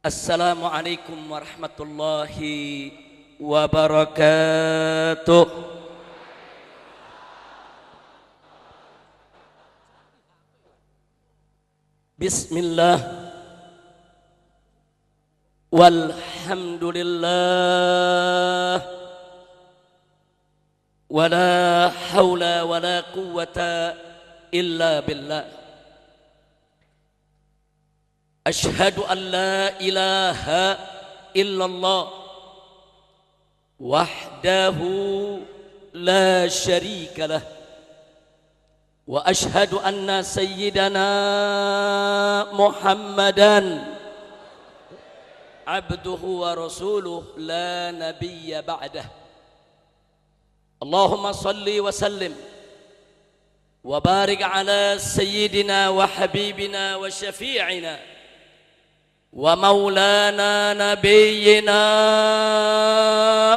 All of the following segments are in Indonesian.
Assalamualaikum warahmatullahi wabarakatuh. Bismillah walhamdulillah wala hawla wala quwwata illa billah. Ashhadu an la ilaha illallah wahdahu la syarika lah wa ashhadu anna sayyidana Muhammadan abduhu wa rasuluh la nabiyya ba'dah. Allahumma salli wa sallim wa barik ala sayyidina wa habibina wa syafi'ina wa maulana nabiyyina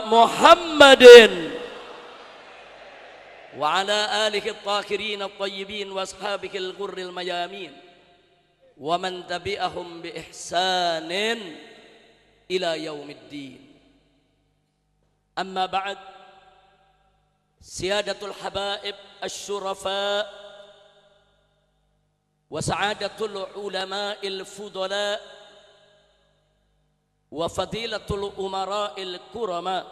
Muhammadin wa ala alihi at-tahirin at-tayyibin wa ashabihi al-ghurril mayamin wa man tabi'ahum bi ihsanin ila yaumiddin. Amma ba'd, siyadatul habaib asy-syurafa wa sa'adatul ulama'il fudala wa fadilatul umara'il kurama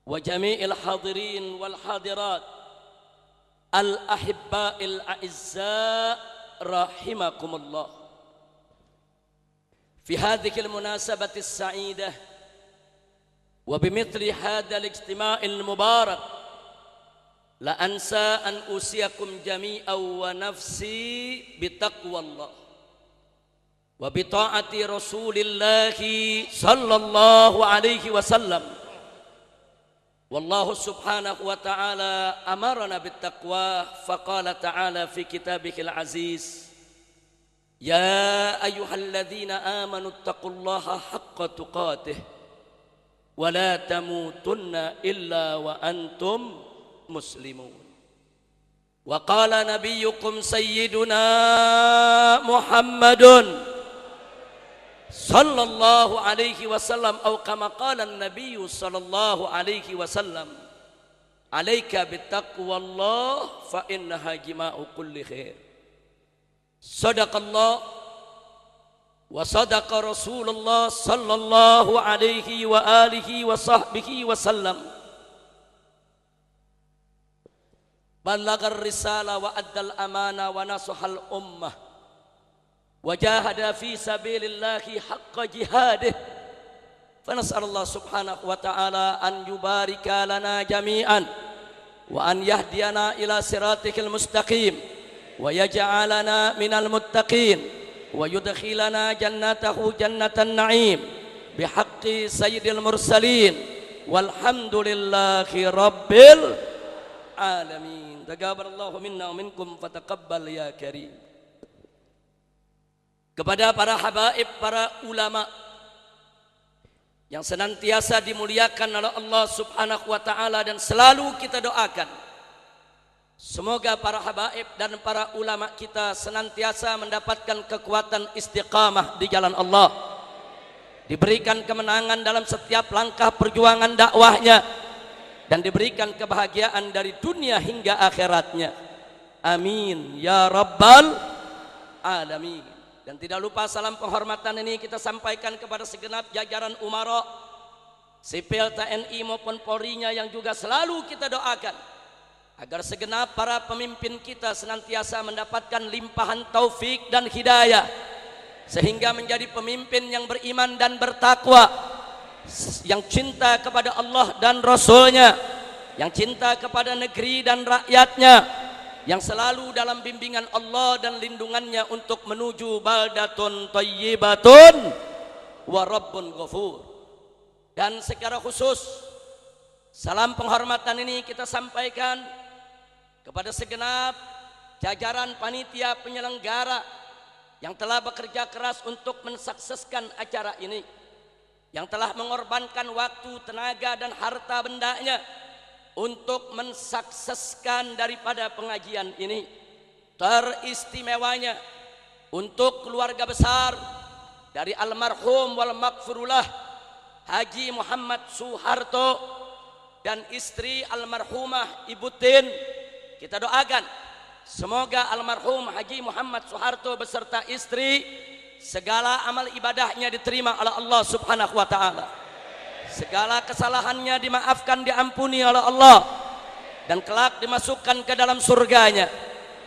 wa jami'il hadirin wal hadirat al ahibba'il a'izza rahimakumullah. Fi hadhihi al munasabati as-sa'idah wa bimithli hadha al ijtima'il mubarak la ansa an usiyakum jami'an wa nafsi bitaqwallah wa bita'ati rasulillahi sallallahu alaihi wasallam. Wallahu subhanahu wa ta'ala amarana bittaqwa faqala ta'ala fi kitabihil aziz ya ayyuhalladzina amanu taqullaha haqqa tuqatih wa la tamutunna illa wa antum muslimun. Wa qala nabiyyukum sayyiduna Muhammadun sallallahu alaihi wasallam atau kama qala an-nabiy sallallahu alaihi wasallam alaika bittaqwallah fa innaha jima'u kulli khair. Sadaqallah wa sadaqa Rasulullah sallallahu alaihi wa alihi wa sahbihi wasallam. Ballagar risala wa addal amana wa nasahal ummah wa jahada fi sabilillahi haqqa jihadih. Fa nas'alullah subhanahu wa ta'ala an yubarika lana jami'an wa an yahdiyana ila siratikal mustaqim wa yaj'alana minal muttaqin wa yudkhilana jannatahu jannatan na'im bihaqqi sayyidil mursalin walhamdulillahi rabbil alamin. Taqabbalallahu minna wa minkum fataqabbal ya karim. Kepada para habaib, para ulama yang senantiasa dimuliakan oleh Allah subhanahu wa ta'ala dan selalu kita doakan, semoga para habaib dan para ulama kita senantiasa mendapatkan kekuatan istiqamah di jalan Allah, diberikan kemenangan dalam setiap langkah perjuangan dakwahnya, dan diberikan kebahagiaan dari dunia hingga akhiratnya. Amin ya rabbal alamin. Dan tidak lupa salam penghormatan ini kita sampaikan kepada segenap jajaran umara sipil TNI maupun Polri-nya yang juga selalu kita doakan agar segenap para pemimpin kita senantiasa mendapatkan limpahan taufik dan hidayah sehingga menjadi pemimpin yang beriman dan bertakwa, yang cinta kepada Allah dan Rasul-Nya, yang cinta kepada negeri dan rakyatnya, yang selalu dalam bimbingan Allah dan lindungannya untuk menuju baldatun thayyibatun wa rabbun ghafur. Dan secara khusus salam penghormatan ini kita sampaikan kepada segenap jajaran panitia penyelenggara yang telah bekerja keras untuk mensukseskan acara ini, yang telah mengorbankan waktu, tenaga dan harta bendanya untuk mensukseskan daripada pengajian ini. Teristimewanya untuk keluarga besar dari almarhum wal maghfurullah Haji Muhammad Soeharto dan istri almarhumah Ibu Tin. Kita doakan semoga almarhum Haji Muhammad Soeharto beserta istri segala amal ibadahnya diterima oleh Allah Subhanahu wa taala. Segala kesalahannya dimaafkan, diampuni oleh Allah, dan kelak dimasukkan ke dalam surganya,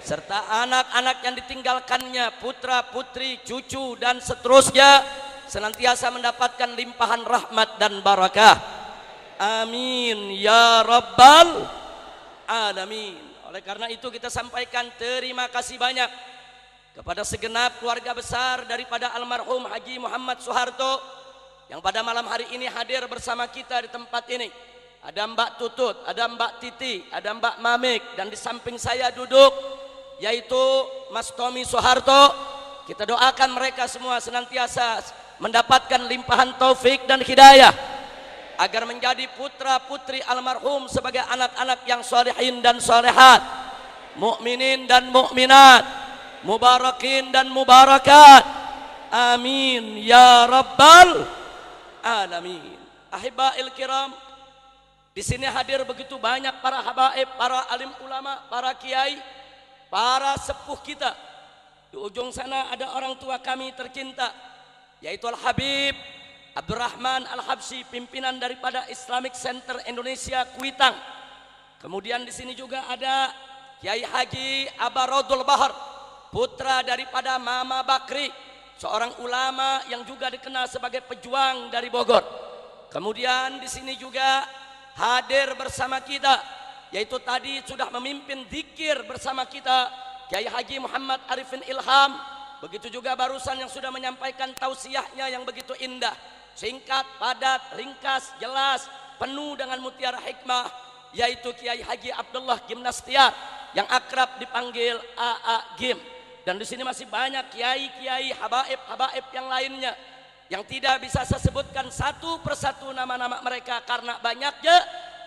serta anak-anak yang ditinggalkannya, putra putri, cucu dan seterusnya senantiasa mendapatkan limpahan rahmat dan barakah. Amin ya rabbal alamin. Oleh karena itu kita sampaikan terima kasih banyak kepada segenap keluarga besar daripada almarhum Haji Muhammad Soeharto yang pada malam hari ini hadir bersama kita di tempat ini. Ada Mbak Tutut, ada Mbak Titi, ada Mbak Mamik, dan di samping saya duduk yaitu Mas Tommy Soeharto. Kita doakan mereka semua senantiasa mendapatkan limpahan taufik dan hidayah agar menjadi putra putri almarhum sebagai anak-anak yang solehin dan solehat, mukminin dan mukminat, mubarakin dan mubarakat. Amin ya rabbal alamin. Ahibail kiram, di sini hadir begitu banyak para habaib, para alim ulama, para kiai, para sepuh kita. Di ujung sana ada orang tua kami tercinta, yaitu Al-Habib Abdurrahman Al-Habsyi, pimpinan daripada Islamic Center Indonesia Kuitang. Kemudian di sini juga ada Kiai Haji Abarodul Bahar, putra daripada Mama Bakri, seorang ulama yang juga dikenal sebagai pejuang dari Bogor. Kemudian di sini juga hadir bersama kita, yaitu tadi sudah memimpin zikir bersama kita Kiai Haji Muhammad Arifin Ilham. Begitu juga barusan yang sudah menyampaikan tausiahnya yang begitu indah, singkat, padat, ringkas, jelas, penuh dengan mutiara hikmah, yaitu Kiai Haji Abdullah Gimnastiar yang akrab dipanggil AA Gim. Dan di sini masih banyak kiai-kiai, habaib-habaib yang lainnya yang tidak bisa saya sebutkan satu persatu nama-nama mereka karena banyaknya,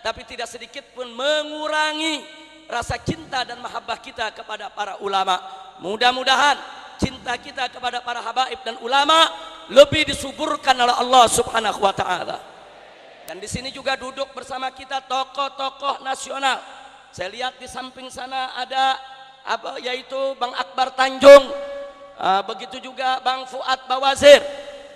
tapi tidak sedikit pun mengurangi rasa cinta dan mahabbah kita kepada para ulama. Mudah-mudahan cinta kita kepada para habaib dan ulama lebih disuburkan oleh Allah Subhanahu wa taala. Dan di sini juga duduk bersama kita tokoh-tokoh nasional. Saya lihat di samping sana ada yaitu Bang Akbar Tanjung, begitu juga Bang Fuad Bawazir,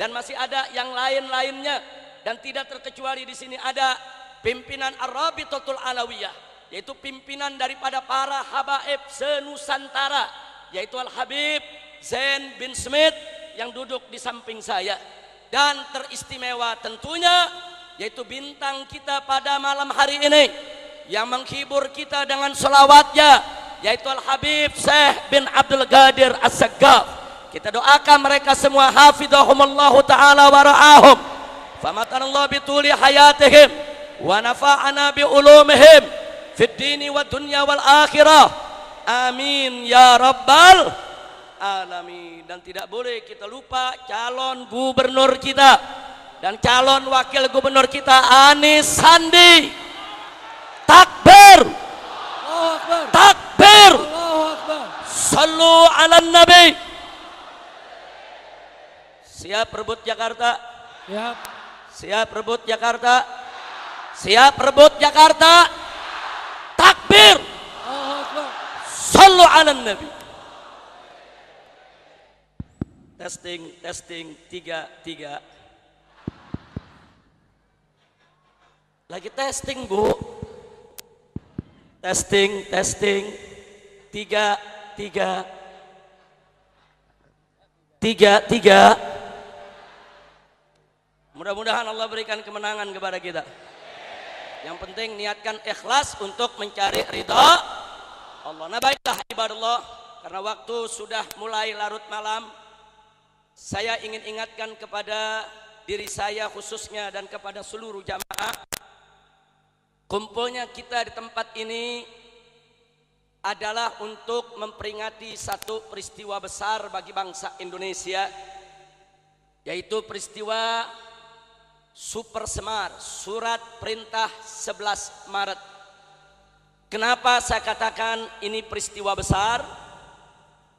dan masih ada yang lain-lainnya. Dan tidak terkecuali di sini ada pimpinan Ar-Rabitatul Alawiyah, yaitu pimpinan daripada para habaib senusantara, yaitu Al-Habib Zain bin Smith yang duduk di samping saya. Dan teristimewa tentunya yaitu bintang kita pada malam hari ini yang menghibur kita dengan selawatnya, yaitu Al-Habib Syekh bin Abdul Qadir As-Saggaf. Kita doakan mereka semua hafidhahumullahu ta'ala wa ra'ahum, famatanallahu bituli hayatihim wa nafa'ana bi ulumihim fid dini wa dunya wal akhirah. Amin ya rabbal alamin. Dan tidak boleh kita lupa calon gubernur kita dan calon wakil gubernur kita, Anies Sandi. Takbir, takbir, sallu ala nabi. Siap rebut Jakarta? Siap. Siap rebut Jakarta? Siap rebut Jakarta? Takbir, sallu ala nabi. Testing, testing, 3. Lagi testing, Bu. Testing, testing, 3. Mudah-mudahan Allah berikan kemenangan kepada kita. Yang penting niatkan ikhlas untuk mencari ridha Allah. Nah baiklah ibadallah, karena waktu sudah mulai larut malam, saya ingin ingatkan kepada diri saya khususnya dan kepada seluruh jamaah, kumpulnya kita di tempat ini adalah untuk memperingati satu peristiwa besar bagi bangsa Indonesia, yaitu peristiwa Super Semar, Surat Perintah 11 Maret. Kenapa saya katakan ini peristiwa besar?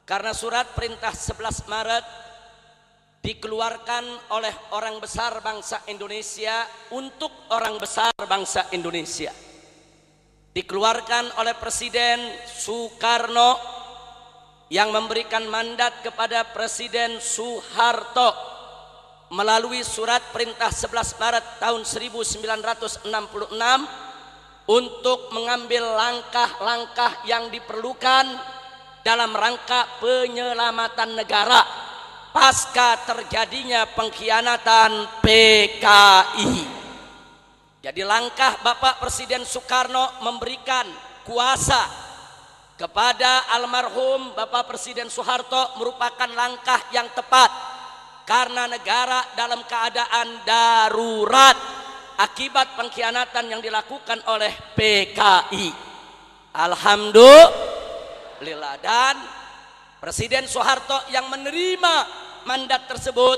Karena Surat Perintah 11 Maret dikeluarkan oleh orang besar bangsa Indonesia untuk orang besar bangsa Indonesia. Dikeluarkan oleh Presiden Soekarno yang memberikan mandat kepada Presiden Soeharto melalui surat perintah 11 Maret tahun 1966 untuk mengambil langkah-langkah yang diperlukan dalam rangka penyelamatan negara pasca terjadinya pengkhianatan PKI. Jadi langkah Bapak Presiden Soekarno memberikan kuasa kepada almarhum Bapak Presiden Soeharto merupakan langkah yang tepat karena negara dalam keadaan darurat akibat pengkhianatan yang dilakukan oleh PKI. Alhamdulillah. Dan Presiden Soeharto yang menerima mandat tersebut,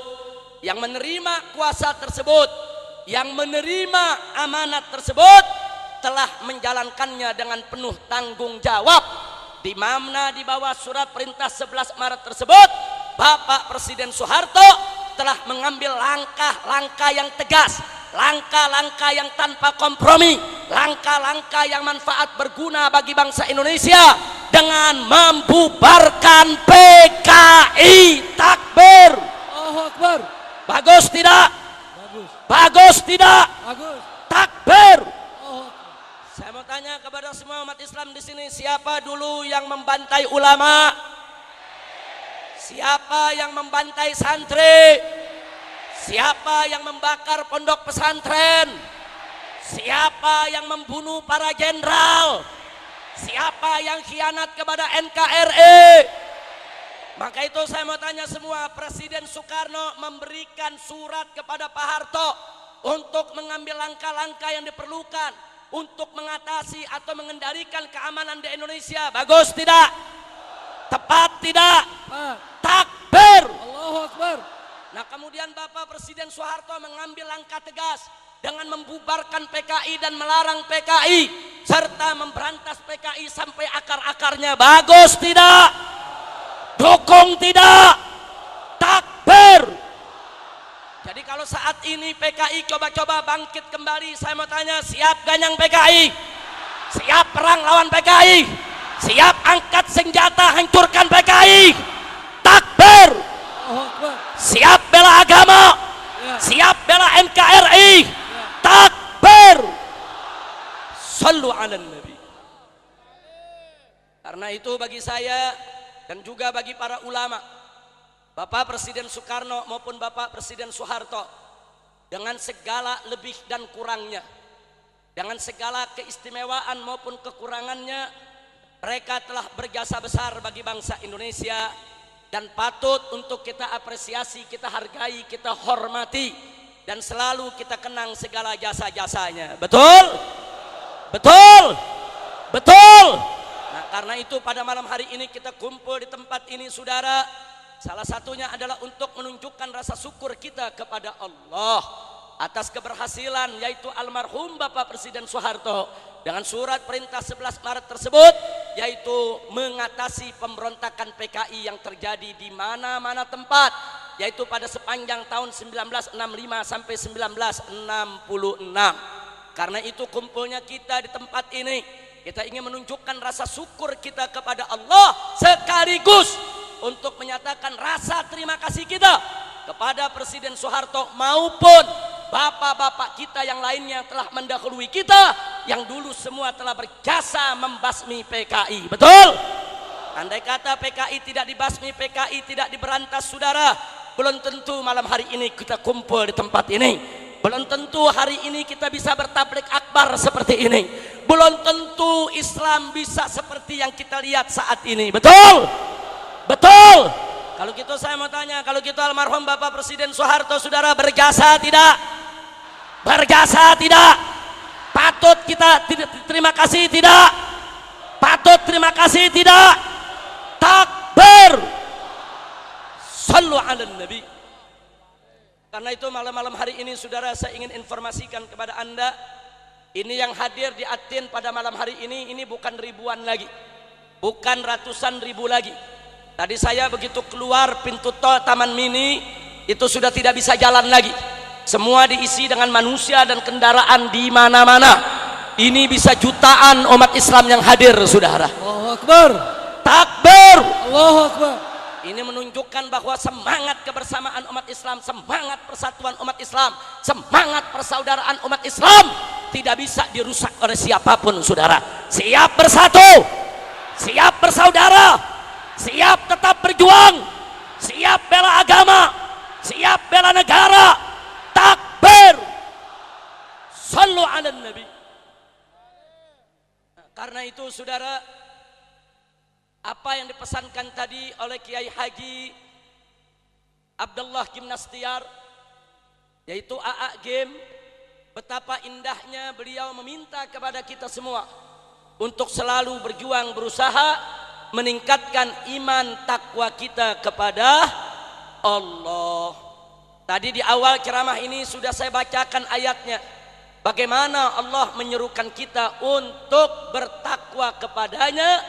yang menerima kuasa tersebut, yang menerima amanat tersebut, telah menjalankannya dengan penuh tanggung jawab, di mana di bawah surat perintah 11 Maret tersebut Bapak Presiden Soeharto telah mengambil langkah-langkah yang tegas, langkah-langkah yang tanpa kompromi, langkah-langkah yang manfaat berguna bagi bangsa Indonesia dengan membubarkan PKI. Takbir. Allahu Akbar. Bagus tidak? Bagus. Bagus tidak? Bagus. Takbir. Oh. Saya mau tanya kepada semua umat Islam di sini, siapa dulu yang membantai ulama? Siapa yang membantai santri? Siapa yang membakar pondok pesantren? Siapa yang membunuh para jenderal? Siapa yang khianat kepada NKRI? Maka itu saya mau tanya semua, Presiden Soekarno memberikan surat kepada Pak Harto untuk mengambil langkah-langkah yang diperlukan untuk mengatasi atau mengendalikan keamanan di Indonesia. Bagus tidak? Tepat tidak? Takbir. Allahu Akbar. Nah, kemudian Bapak Presiden Soeharto mengambil langkah tegas dengan membubarkan PKI dan melarang PKI serta memberantas PKI sampai akar-akarnya. Bagus tidak? Dukung tidak? Takbir. Jadi kalau saat ini PKI coba-coba bangkit kembali, saya mau tanya, siap ganyang PKI? Siap perang lawan PKI? Siap angkat senjata hancurkan PKI? Takbir. Siap bela agama? Ya. Siap bela NKRI? Ya. Takbir. Sallu ala Nabi. Karena itu bagi saya dan juga bagi para ulama, Bapak Presiden Soekarno maupun Bapak Presiden Soeharto, dengan segala lebih dan kurangnya, dengan segala keistimewaan maupun kekurangannya, mereka telah berjasa besar bagi bangsa Indonesia dan patut untuk kita apresiasi, kita hargai, kita hormati, dan selalu kita kenang segala jasa-jasanya. Betul? Betul? Betul? Nah, karena itu pada malam hari ini kita kumpul di tempat ini, saudara, salah satunya adalah untuk menunjukkan rasa syukur kita kepada Allah atas keberhasilan yaitu almarhum Bapak Presiden Soeharto dengan surat perintah 11 Maret tersebut, yaitu mengatasi pemberontakan PKI yang terjadi di mana-mana tempat, yaitu pada sepanjang tahun 1965 sampai 1966. Karena itu kumpulnya kita di tempat ini, kita ingin menunjukkan rasa syukur kita kepada Allah sekaligus untuk menyatakan rasa terima kasih kita kepada Presiden Soeharto maupun bapak-bapak kita yang lainnya yang telah mendahului kita, yang dulu semua telah berjasa membasmi PKI. Betul? Andai kata PKI tidak dibasmi, PKI tidak diberantas, saudara, belum tentu malam hari ini kita kumpul di tempat ini. Belum tentu hari ini kita bisa bertablik akbar seperti ini. Belum tentu Islam bisa seperti yang kita lihat saat ini. Betul? Betul? Kalau gitu saya mau tanya, kalau gitu almarhum Bapak Presiden Soeharto, saudara, berjasa tidak? Berjasa tidak? Patut kita terima kasih tidak? Patut terima kasih tidak? Takbir. Sallu ala Nabi. Karena itu malam-malam hari ini, saudara, saya ingin informasikan kepada Anda, ini yang hadir di Atin pada malam hari ini bukan ribuan lagi, bukan ratusan ribu lagi. Tadi saya begitu keluar pintu tol Taman Mini, itu sudah tidak bisa jalan lagi. Semua diisi dengan manusia dan kendaraan di mana-mana. Ini bisa jutaan umat Islam yang hadir, saudara. Allahu Akbar. Takbir. Allahu Akbar. Ini menunjukkan bahwa semangat kebersamaan umat Islam, semangat persatuan umat Islam, semangat persaudaraan umat Islam tidak bisa dirusak oleh siapapun, saudara. Siap bersatu, siap bersaudara, siap tetap berjuang, siap bela agama, siap bela negara. Takbir. Sallu ala Nabi. Nah, karena itu, saudara, apa yang dipesankan tadi oleh Kiai Haji Abdullah Gimnastiar, yaitu AA Game, betapa indahnya beliau meminta kepada kita semua untuk selalu berjuang, berusaha meningkatkan iman takwa kita kepada Allah. Tadi di awal ceramah ini sudah saya bacakan ayatnya, bagaimana Allah menyerukan kita untuk bertakwa kepadanya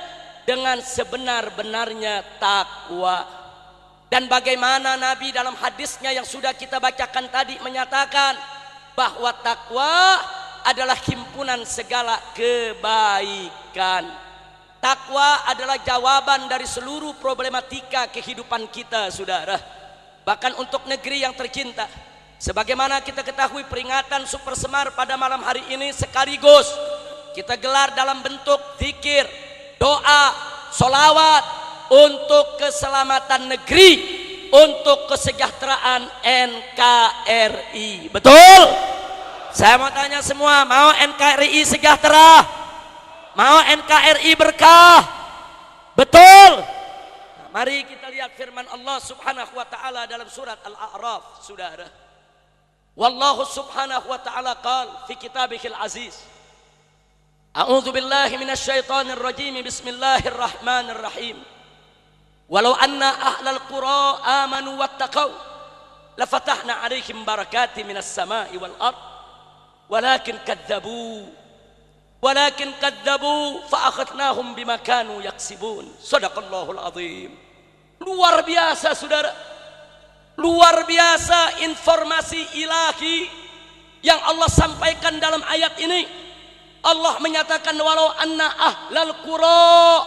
dengan sebenar-benarnya takwa. Dan bagaimana Nabi dalam hadisnya yang sudah kita bacakan tadi menyatakan bahwa takwa adalah himpunan segala kebaikan. Takwa adalah jawaban dari seluruh problematika kehidupan kita, saudara. Bahkan untuk negeri yang tercinta, sebagaimana kita ketahui, peringatan Super Semar pada malam hari ini sekaligus kita gelar dalam bentuk zikir, doa, solawat untuk keselamatan negeri, untuk kesejahteraan NKRI. Betul? Saya mau tanya semua, mau NKRI sejahtera? Mau NKRI berkah? Betul? Nah, mari kita lihat firman Allah subhanahu wa ta'ala dalam surat Al-A'raf, saudara. Wallahu subhanahu wa ta'ala qala fi kitabihil aziz, a'udzu billahi minasyaitonir rajim, bismillahirrahmanirrahim. Walau anna ahlal qura amanu wattaqau lafatahna 'alaihim barakatin minas sama'i wal ard walakin kadzabu fa akhadnahum bima kanu yaksibun. Shadaqallahul azim. Luar biasa, saudara. Luar biasa informasi ilahi yang Allah sampaikan dalam ayat ini. Allah menyatakan walau anna ahlal qura,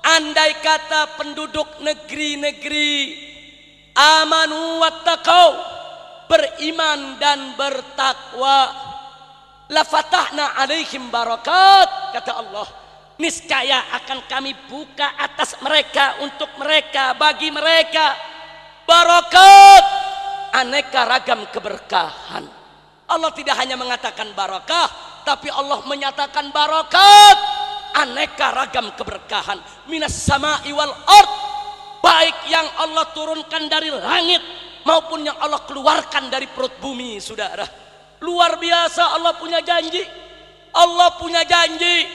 andai kata penduduk negeri-negeri amanu wattaqau, beriman dan bertakwa, la fatahna alaihim barakat, kata Allah, niscaya akan kami buka atas mereka, untuk mereka, bagi mereka, barakat, aneka ragam keberkahan. Allah tidak hanya mengatakan barakah, tapi Allah menyatakan barakat, aneka ragam keberkahan, minas sama'i wal ard, baik yang Allah turunkan dari langit maupun yang Allah keluarkan dari perut bumi, saudara. Luar biasa, Allah punya janji. Allah punya janji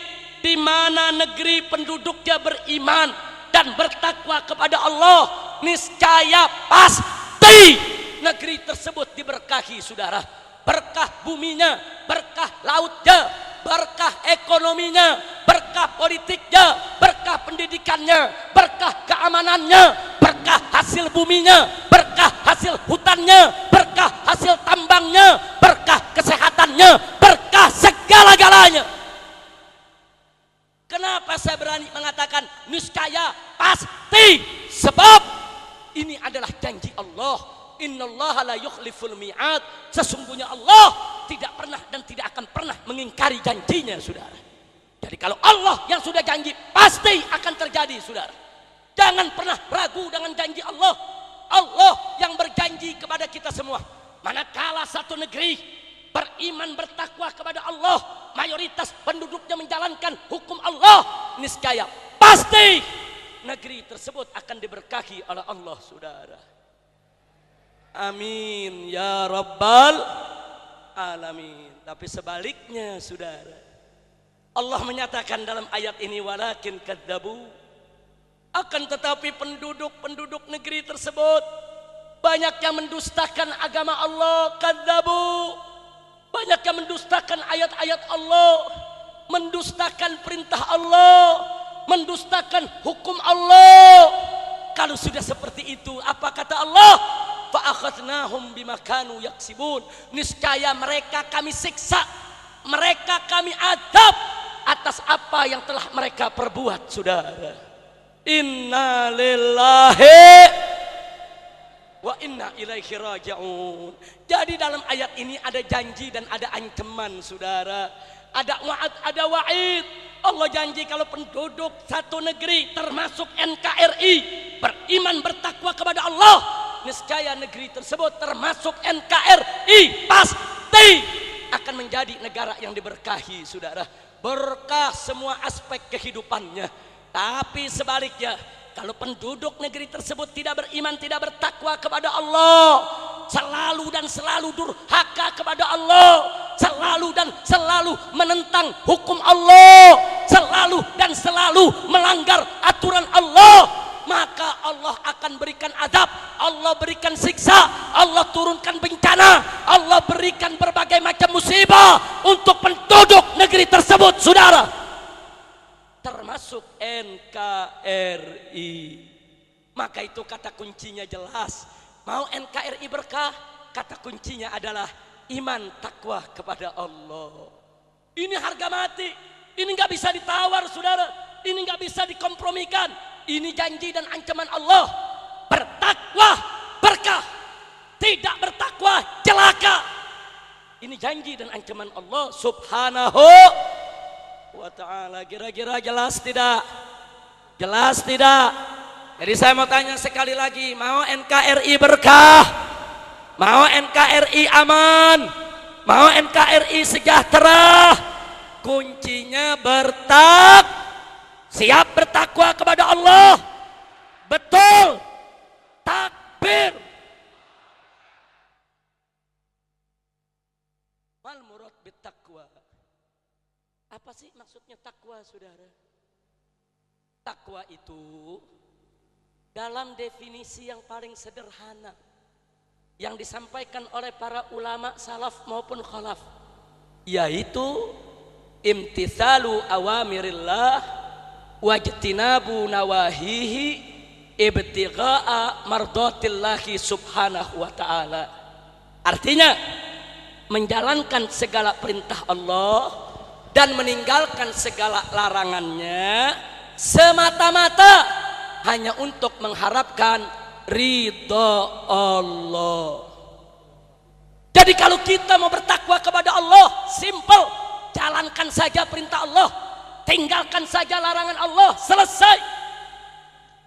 di mana negeri penduduknya beriman dan bertakwa kepada Allah, niscaya pasti negeri tersebut diberkahi, saudara. Berkah buminya, berkah lautnya, berkah ekonominya, berkah politiknya, berkah pendidikannya, berkah keamanannya, berkah hasil buminya, berkah hasil hutannya, berkah hasil tambangnya, berkah kesehatannya, berkah segala-galanya. Kenapa saya berani mengatakan niscaya pasti? Sebab ini adalah janji Allah. Innallaha la yukhliful mi'ad. Sesungguhnya Allah tidak pernah dan tidak akan pernah mengingkari janjinya, saudara. Jadi kalau Allah yang sudah janji, pasti akan terjadi, saudara. Jangan pernah ragu dengan janji Allah. Allah yang berjanji kepada kita semua. Manakala satu negeri beriman bertakwa kepada Allah, mayoritas penduduknya menjalankan hukum Allah, niscaya pasti negeri tersebut akan diberkahi oleh Allah, saudara. Amin ya rabbal alamin. Tapi sebaliknya, saudara, Allah menyatakan dalam ayat ini walakin kadzabu, akan tetapi penduduk negeri tersebut banyak yang mendustakan agama Allah. Kadzabu, banyak yang mendustakan ayat-ayat Allah, mendustakan perintah Allah, mendustakan hukum Allah. Kalau sudah seperti itu, apa kata Allah? fa akhadnahum bima kanu yaksibun. Niscaya mereka kami siksa, mereka kami adab atas apa yang telah mereka perbuat, saudara. Inna lillahi wa inna ilaihi raji'un. Jadi dalam ayat ini ada janji dan ada ancaman, saudara. Ada wa'ad, ada wa'id. Allah janji kalau penduduk satu negeri termasuk NKRI beriman bertakwa kepada Allah, niscaya negeri tersebut termasuk NKRI pasti akan menjadi negara yang diberkahi, saudara. Berkah semua aspek kehidupannya. Tapi sebaliknya, kalau penduduk negeri tersebut tidak beriman, tidak bertakwa kepada Allah, selalu dan selalu durhaka kepada Allah, selalu dan selalu menentang hukum Allah, selalu dan selalu melanggar aturan Allah, maka Allah akan berikan azab, Allah berikan siksa, Allah turunkan bencana, Allah berikan berbagai macam musibah untuk penduduk negeri tersebut, saudara, termasuk NKRI. Maka itu kata kuncinya jelas. Mau NKRI berkah, kata kuncinya adalah iman takwa kepada Allah. Ini harga mati, ini nggak bisa ditawar, saudara, ini nggak bisa dikompromikan. Ini janji dan ancaman Allah. Bertakwa berkah, tidak bertakwa celaka. Ini janji dan ancaman Allah subhanahu wa ta'ala. Kira-kira jelas tidak? Jelas tidak? Jadi saya mau tanya sekali lagi, mau NKRI berkah? Mau NKRI aman? Mau NKRI sejahtera? Kuncinya siap bertakwa kepada Allah. Betul. Takbir. Wal murad bittaqwa. Apa sih maksudnya takwa, saudara? Takwa itu dalam definisi yang paling sederhana yang disampaikan oleh para ulama salaf maupun khalaf, yaitu imtithalu awamirillah wajtinabu nawahihi ibtigha'a mardatillahi subhanahu wa ta'ala. Artinya menjalankan segala perintah Allah dan meninggalkan segala larangannya semata-mata hanya untuk mengharapkan ridha Allah. Jadi kalau kita mau bertakwa kepada Allah, simple, jalankan saja perintah Allah, tinggalkan saja larangan Allah, selesai.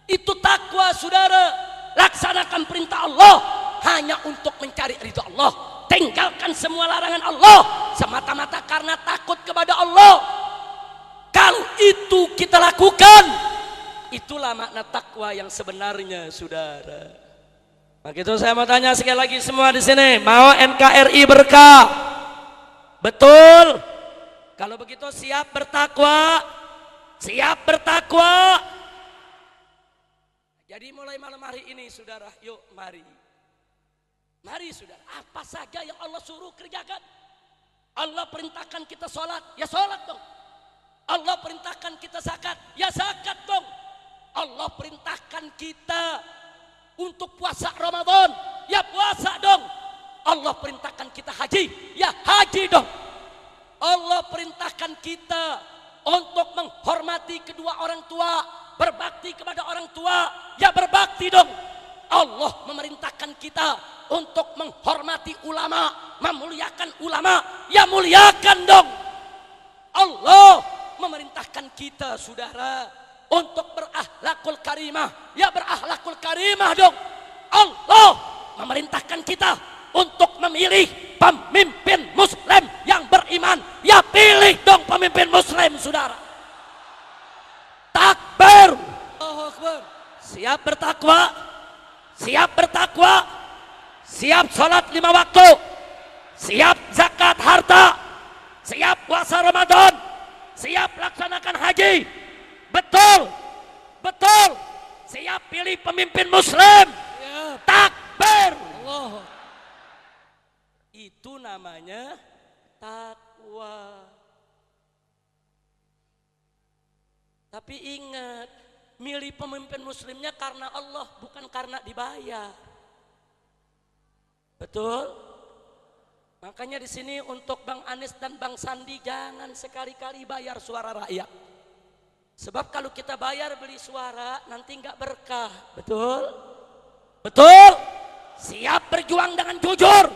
Itu takwa, saudara. Laksanakan perintah Allah hanya untuk mencari ridha Allah, tinggalkan semua larangan Allah semata-mata karena takut kepada Allah. Kalau itu kita lakukan, itulah makna takwa yang sebenarnya, saudara. Maka itu saya mau tanya sekali lagi semua di sini, mau NKRI berkah? Betul. Kalau begitu siap bertakwa? Siap bertakwa. Jadi mulai malam hari ini, saudara, yuk mari. Mari, saudara, apa saja yang Allah suruh kerjakan. Allah perintahkan kita sholat, ya sholat dong. Allah perintahkan kita zakat, ya zakat dong. Allah perintahkan kita untuk puasa Ramadan, ya puasa dong. Allah perintahkan kita haji, ya haji dong. Allah perintahkan kita untuk menghormati kedua orang tua, berbakti kepada orang tua, ya berbakti dong. Allah memerintahkan kita untuk menghormati ulama, memuliakan ulama, ya muliakan dong. Allah memerintahkan kita, saudara, untuk berakhlakul karimah, ya berakhlakul karimah dong. Allah memerintahkan kita untuk memilih pemimpin muslim yang beriman, ya pilih dong pemimpin muslim, saudara. Takbir. Allahu Akbar. Siap bertakwa, siap bertakwa, siap sholat 5 waktu, siap zakat harta, siap puasa Ramadan, siap laksanakan haji. Betul, betul. Siap pilih pemimpin muslim. Ya. Takbir. Allah. Itu namanya takwa. Tapi ingat, milih pemimpin muslimnya karena Allah, bukan karena dibayar. Betul? Makanya di sini untuk Bang Anies dan Bang Sandi jangan sekali-kali bayar suara rakyat. Sebab kalau kita bayar beli suara nanti nggak berkah. Betul? Betul? Siap berjuang dengan jujur,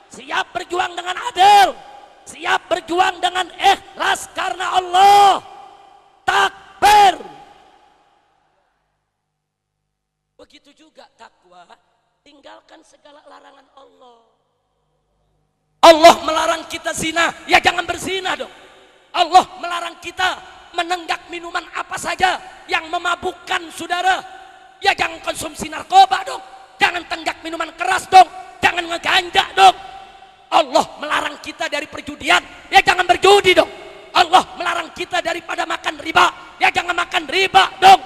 siap berjuang dengan adil, siap berjuang dengan ikhlas karena Allah. Takbir. Begitu juga takwa, tinggalkan segala larangan Allah. Allah melarang kita zina, ya jangan berzina dong. Allah melarang kita menenggak minuman apa saja yang memabukkan saudara, ya jangan konsumsi narkoba dong. Jangan tenggak minuman keras dong, jangan ngeganja dong. Allah melarang kita dari perjudian, ya jangan berjudi dong. Allah melarang kita daripada makan riba, ya jangan makan riba dong.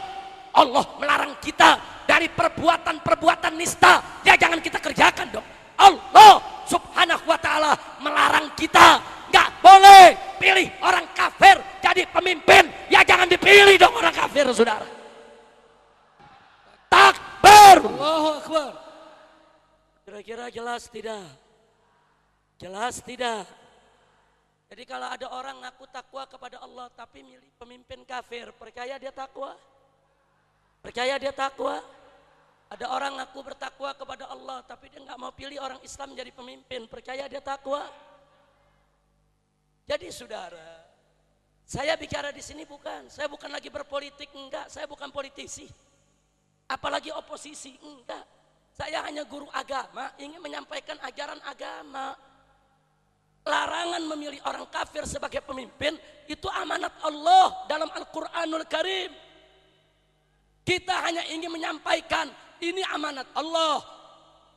Allah melarang kita dari perbuatan-perbuatan nista, ya jangan kita kerjakan dong. Allah subhanahu wa ta'ala melarang kita nggak boleh pilih orang kafir jadi pemimpin, ya jangan dipilih dong orang kafir saudara. Takbir. Allahu Akbar. Kira-kira jelas tidak? Jelas tidak? Jadi kalau ada orang ngaku takwa kepada Allah tapi milih pemimpin kafir, percaya dia takwa? Percaya dia takwa? Ada orang ngaku bertakwa kepada Allah tapi dia nggak mau pilih orang Islam jadi pemimpin, percaya dia takwa? Jadi saudara, saya bicara di sini saya bukan lagi berpolitik, enggak, saya bukan politisi. Apalagi oposisi, enggak. Saya hanya guru agama, ingin menyampaikan ajaran agama. Larangan memilih orang kafir sebagai pemimpin itu amanat Allah dalam Al-Quranul Karim. Kita hanya ingin menyampaikan ini amanat Allah,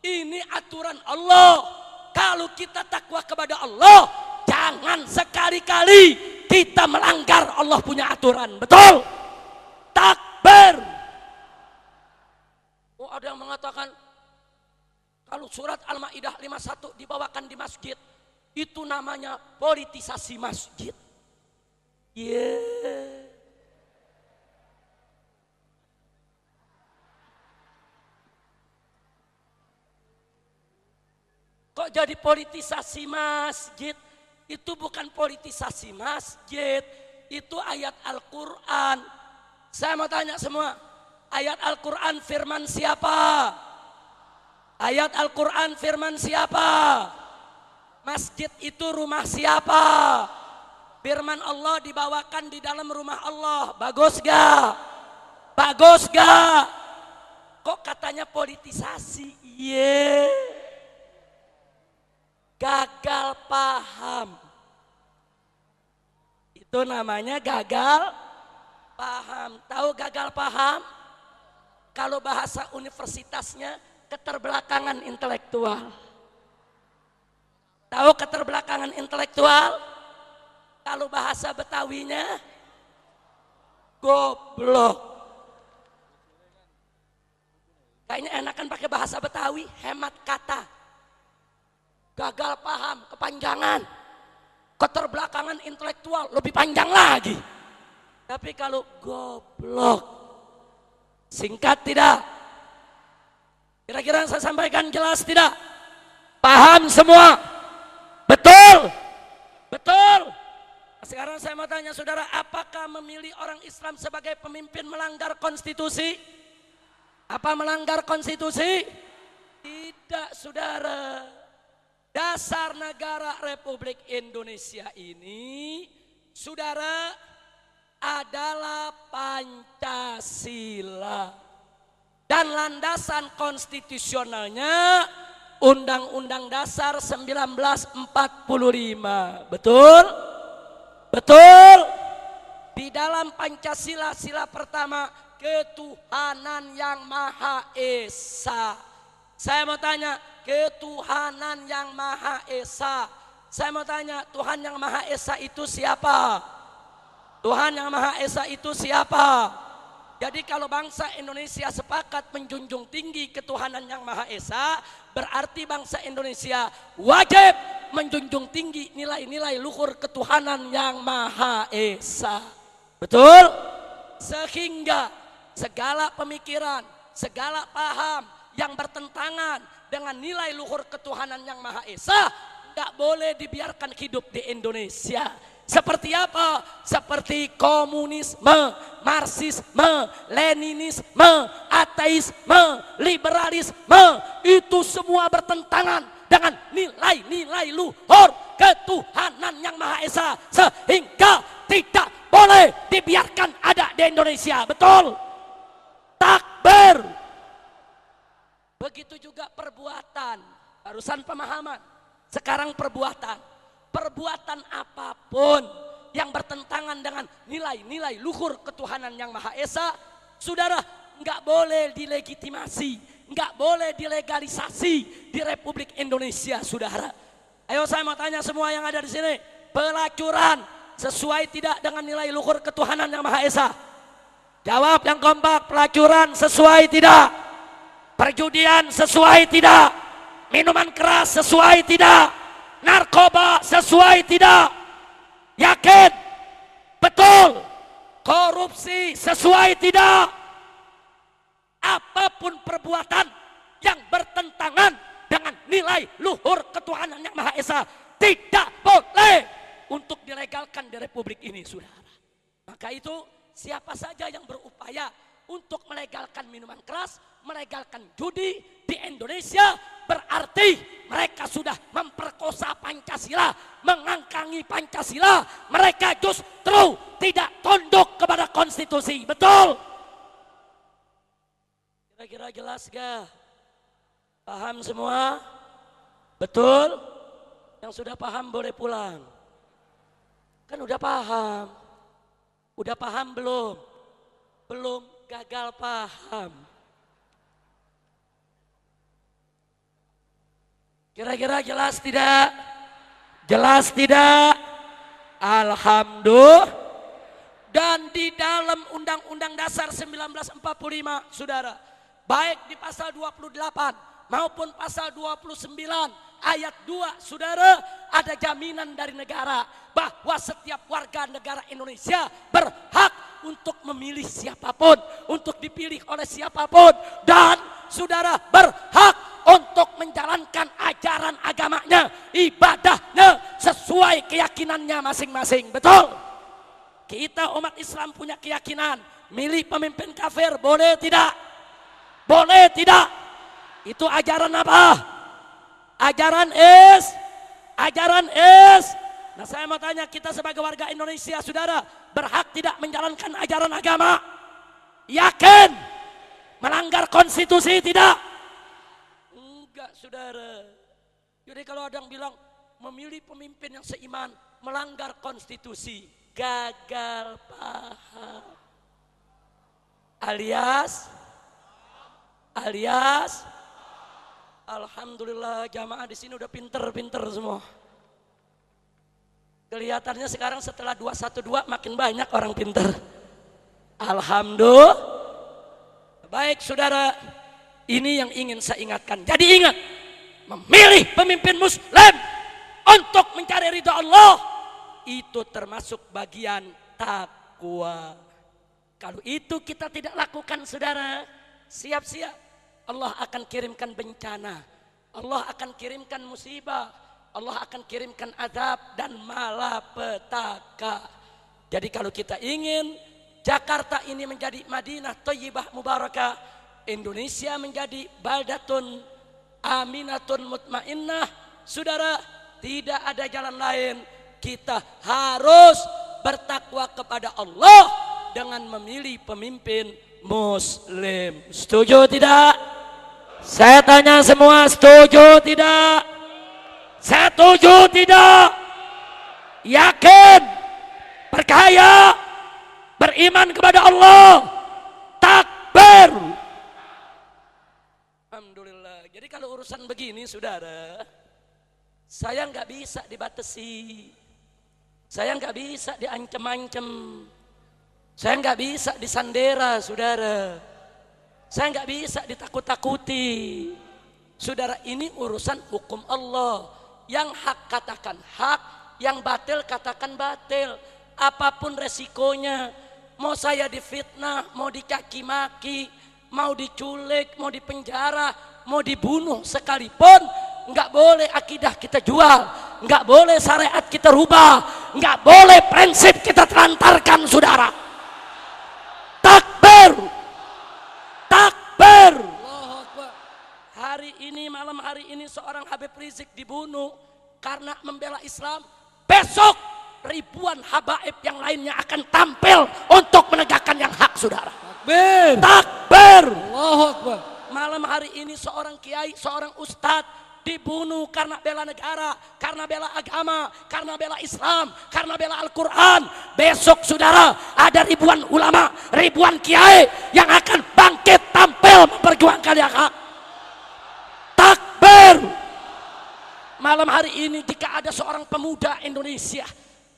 ini aturan Allah. Kalau kita takwa kepada Allah, jangan sekali-kali kita melanggar Allah punya aturan. Betul? Takbir. Oh, ada yang mengatakan kalau surat Al-Maidah 51 dibawakan di masjid, itu namanya politisasi masjid. Yeah. Kok jadi politisasi masjid? Itu bukan politisasi masjid, itu ayat Al-Quran. Saya mau tanya semua, ayat Al-Quran firman siapa? Ayat Al-Quran firman siapa? Masjid itu rumah siapa? Firman Allah dibawakan di dalam rumah Allah. Bagus gak? Bagus gak? Kok katanya politisasi? Gagal paham. Itu namanya gagal paham. Tahu gagal paham? Kalau bahasa universitasnya keterbelakangan intelektual. Tahu keterbelakangan intelektual? Kalau bahasa Betawinya goblok. Kayaknya enakan pakai bahasa Betawi, hemat kata. Gagal paham, kepanjangan. Keterbelakangan intelektual lebih panjang lagi. Tapi kalau goblok, singkat tidak? Kira-kira yang saya sampaikan jelas tidak? Paham semua? Betul? Betul? Sekarang saya mau tanya saudara, apakah memilih orang Islam sebagai pemimpin melanggar konstitusi? Apa melanggar konstitusi? Tidak saudara. Dasar negara Republik Indonesia ini, saudara, adalah Pancasila. Dan landasan konstitusionalnya Undang-Undang Dasar 1945. Betul? Betul? Di dalam Pancasila sila pertama, ketuhanan yang Maha Esa. Saya mau tanya, ketuhanan yang Maha Esa. Saya mau tanya, Tuhan yang Maha Esa itu siapa? Tuhan yang Maha Esa itu siapa? Jadi kalau bangsa Indonesia sepakat menjunjung tinggi ketuhanan yang Maha Esa, berarti bangsa Indonesia wajib menjunjung tinggi nilai-nilai luhur ketuhanan yang Maha Esa. Betul? Sehingga segala pemikiran, segala paham yang bertentangan dengan nilai luhur ketuhanan yang Maha Esa, nggak boleh dibiarkan hidup di Indonesia. Seperti apa? Seperti komunisme, marxisme, leninisme, ateisme, liberalisme. Itu semua bertentangan dengan nilai-nilai luhur ketuhanan yang Maha Esa, sehingga tidak boleh dibiarkan ada di Indonesia. Betul? Takbir. Begitu juga perbuatan. Barusan pemahaman, sekarang perbuatan. Perbuatan apapun yang bertentangan dengan nilai-nilai luhur ketuhanan yang Maha Esa, saudara, nggak boleh dilegitimasi, nggak boleh dilegalisasi di Republik Indonesia, saudara. Ayo saya mau tanya semua yang ada di sini, pelacuran sesuai tidak dengan nilai luhur ketuhanan yang Maha Esa? Jawab yang kompak, pelacuran sesuai tidak? Perjudian sesuai tidak? Minuman keras sesuai tidak? Narkoba sesuai tidak? Yakin? Betul? Korupsi sesuai tidak? Apapun perbuatan yang bertentangan dengan nilai luhur ketuhanan yang Maha Esa tidak boleh untuk dilegalkan di Republik ini, saudara. Maka itu siapa saja yang berupaya untuk melegalkan minuman keras, melegalkan judi di Indonesia, berarti mereka sudah memperkosa Pancasila, mengangkangi Pancasila. Mereka justru tidak tunduk kepada konstitusi. Betul? Kira-kira jelas gak? Paham semua? Betul? Yang sudah paham boleh pulang. Kan udah paham. Udah paham belum? Belum, gagal paham. Kira-kira jelas tidak? Jelas tidak? Alhamdulillah. Dan di dalam Undang-Undang Dasar 1945, saudara, baik di pasal 28 maupun pasal 29 ayat 2, saudara, ada jaminan dari negara bahwa setiap warga negara Indonesia berhak untuk memilih siapapun, untuk dipilih oleh siapapun, dan saudara berhak untuk menjalankan ajaran agamanya, ibadahnya sesuai keyakinannya masing-masing. Betul? Kita umat Islam punya keyakinan, milih pemimpin kafir boleh tidak? Boleh tidak? Itu ajaran apa? Ajaran is. Nah, saya mau tanya, kita sebagai warga Indonesia, saudara, berhak tidak menjalankan ajaran agama? Yakin? Melanggar konstitusi tidak? Enggak, saudara. Jadi kalau ada yang bilang memilih pemimpin yang seiman melanggar konstitusi, gagal paham. Alias alhamdulillah, jamaah di sini udah pinter semua. Kelihatannya sekarang setelah 212 makin banyak orang pinter. Alhamdulillah. Baik, saudara, ini yang ingin saya ingatkan. Jadi ingat, memilih pemimpin muslim untuk mencari ridha Allah itu termasuk bagian takwa. Kalau itu kita tidak lakukan, saudara, siap-siap Allah akan kirimkan bencana, Allah akan kirimkan musibah, Allah akan kirimkan azab dan malapetaka. Jadi kalau kita ingin Jakarta ini menjadi Madinah Thayyibah Mubarakah, Indonesia menjadi baldatun aminatun mutmainnah, saudara, tidak ada jalan lain. Kita harus bertakwa kepada Allah dengan memilih pemimpin muslim. Setuju tidak? Saya tanya semua, setuju tidak? Setuju tidak? Yakin? Percaya? Beriman kepada Allah? Takbir! Alhamdulillah. Jadi kalau urusan begini, saudara, saya nggak bisa dibatasi, saya nggak bisa diancam-ancam, saya nggak bisa disandera, saudara. Saya nggak bisa ditakut-takuti. Saudara, ini urusan hukum Allah. Yang hak katakan hak, yang batil katakan batil. Apapun resikonya, mau saya difitnah, mau dicaci maki, mau diculik, mau dipenjara, mau dibunuh sekalipun, nggak boleh akidah kita jual, nggak boleh syariat kita rubah, nggak boleh prinsip kita telantarkan, saudara. Takbir, takbir. Allahu Akbar. Hari ini, malam hari ini seorang Habib Rizik dibunuh karena membela Islam. Besok ribuan habaib yang lainnya akan tampil untuk menegakkan yang hak, saudara. Takbir. Takbir. Allahu Akbar. Malam hari ini seorang kiai, seorang ustadz dibunuh karena bela negara, karena bela agama, karena bela Islam, karena bela Al-Quran. Besok, saudara, ada ribuan ulama, ribuan kiai yang akan bangkit tampil memperjuangkan yang hak. Takbir. Malam hari ini jika ada seorang pemuda Indonesia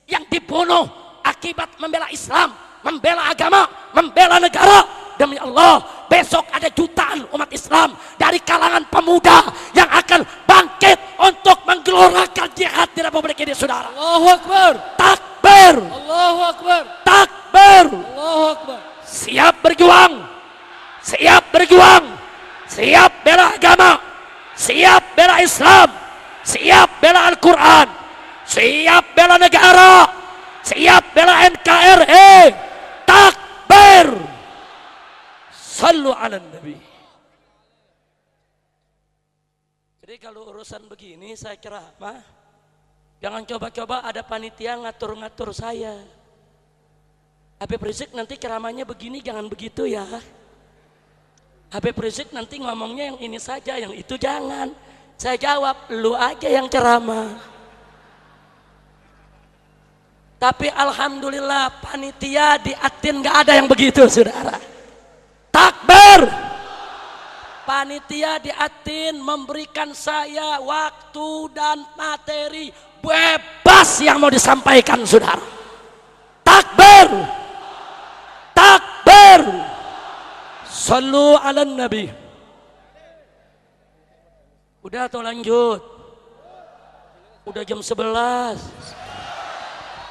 yang dibunuh akibat membela Islam, membela agama, membela negara, demi Allah, besok ada jutaan umat Islam dari kalangan pemuda yang akan bangkit untuk menggelorakan jihad di Republik ini, saudara. Allahu Akbar. Takbir. Allahu Akbar. Takbir. Allahu Akbar. Siap berjuang, siap berjuang, siap bela agama, siap bela Islam, siap bela Al-Quran, siap bela negara, siap bela NKRI. Takbir. Sallu ala Nabi. Jadi kalau urusan begini saya ceramah, jangan coba-coba ada panitia ngatur-ngatur saya. Habib Rizik nanti ceramahnya begini, jangan begitu ya. Habib Rizik nanti ngomongnya yang ini saja, yang itu jangan. Saya jawab, lu aja yang ceramah. Tapi alhamdulillah panitia di Atin gak ada yang begitu, saudara. Takbir. Panitia di Atin memberikan saya waktu dan materi bebas yang mau disampaikan, saudara. Takbir. Takbir. Sallu ala Nabi. Udah atau lanjut? Udah jam 11.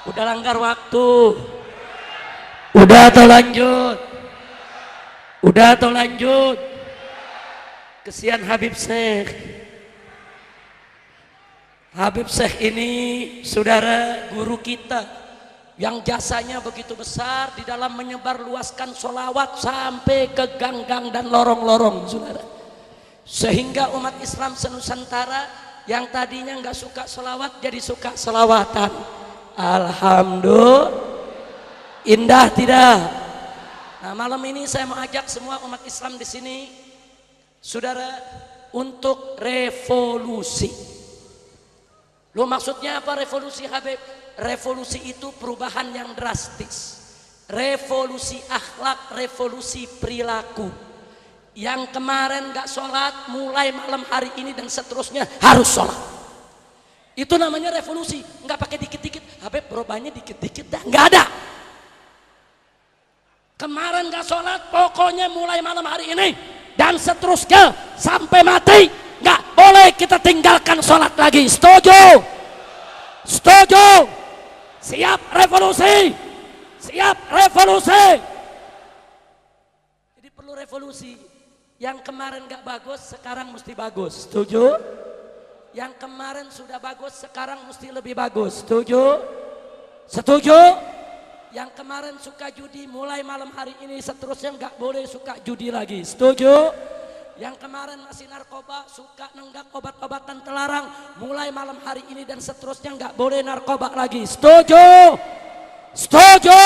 Udah langgar waktu. Udah atau lanjut? Udah atau lanjut? Kesian Habib Syekh. Habib Syekh ini, saudara, guru kita yang jasanya begitu besar di dalam menyebar luaskan sholawat sampai ke gang-gang dan lorong-lorong, saudara. Sehingga umat Islam senusantara yang tadinya nggak suka sholawat jadi suka sholawatan. Alhamdulillah. Indah tidak? Nah, malam ini saya mau ajak semua umat Islam di sini, saudara, untuk revolusi. Lo maksudnya apa revolusi, Habib? Revolusi itu perubahan yang drastis. Revolusi akhlak, revolusi perilaku. Yang kemarin gak sholat, mulai malam hari ini dan seterusnya harus sholat. Itu namanya revolusi. Nggak pakai dikit-dikit. Habib berubahnya dikit-dikit dah, nggak ada. Kemarin gak sholat, pokoknya mulai malam hari ini dan seterusnya sampai mati gak boleh kita tinggalkan sholat lagi. Setuju? Setuju? Siap revolusi? Siap revolusi? Jadi perlu revolusi. Yang kemarin gak bagus, sekarang mesti bagus. Setuju? Yang kemarin sudah bagus, sekarang mesti lebih bagus. Setuju? Setuju? Yang kemarin suka judi, mulai malam hari ini seterusnya nggak boleh suka judi lagi. Setuju? Yang kemarin masih narkoba, suka nenggak obat-obatan terlarang, mulai malam hari ini dan seterusnya nggak boleh narkoba lagi. Setuju? Setuju?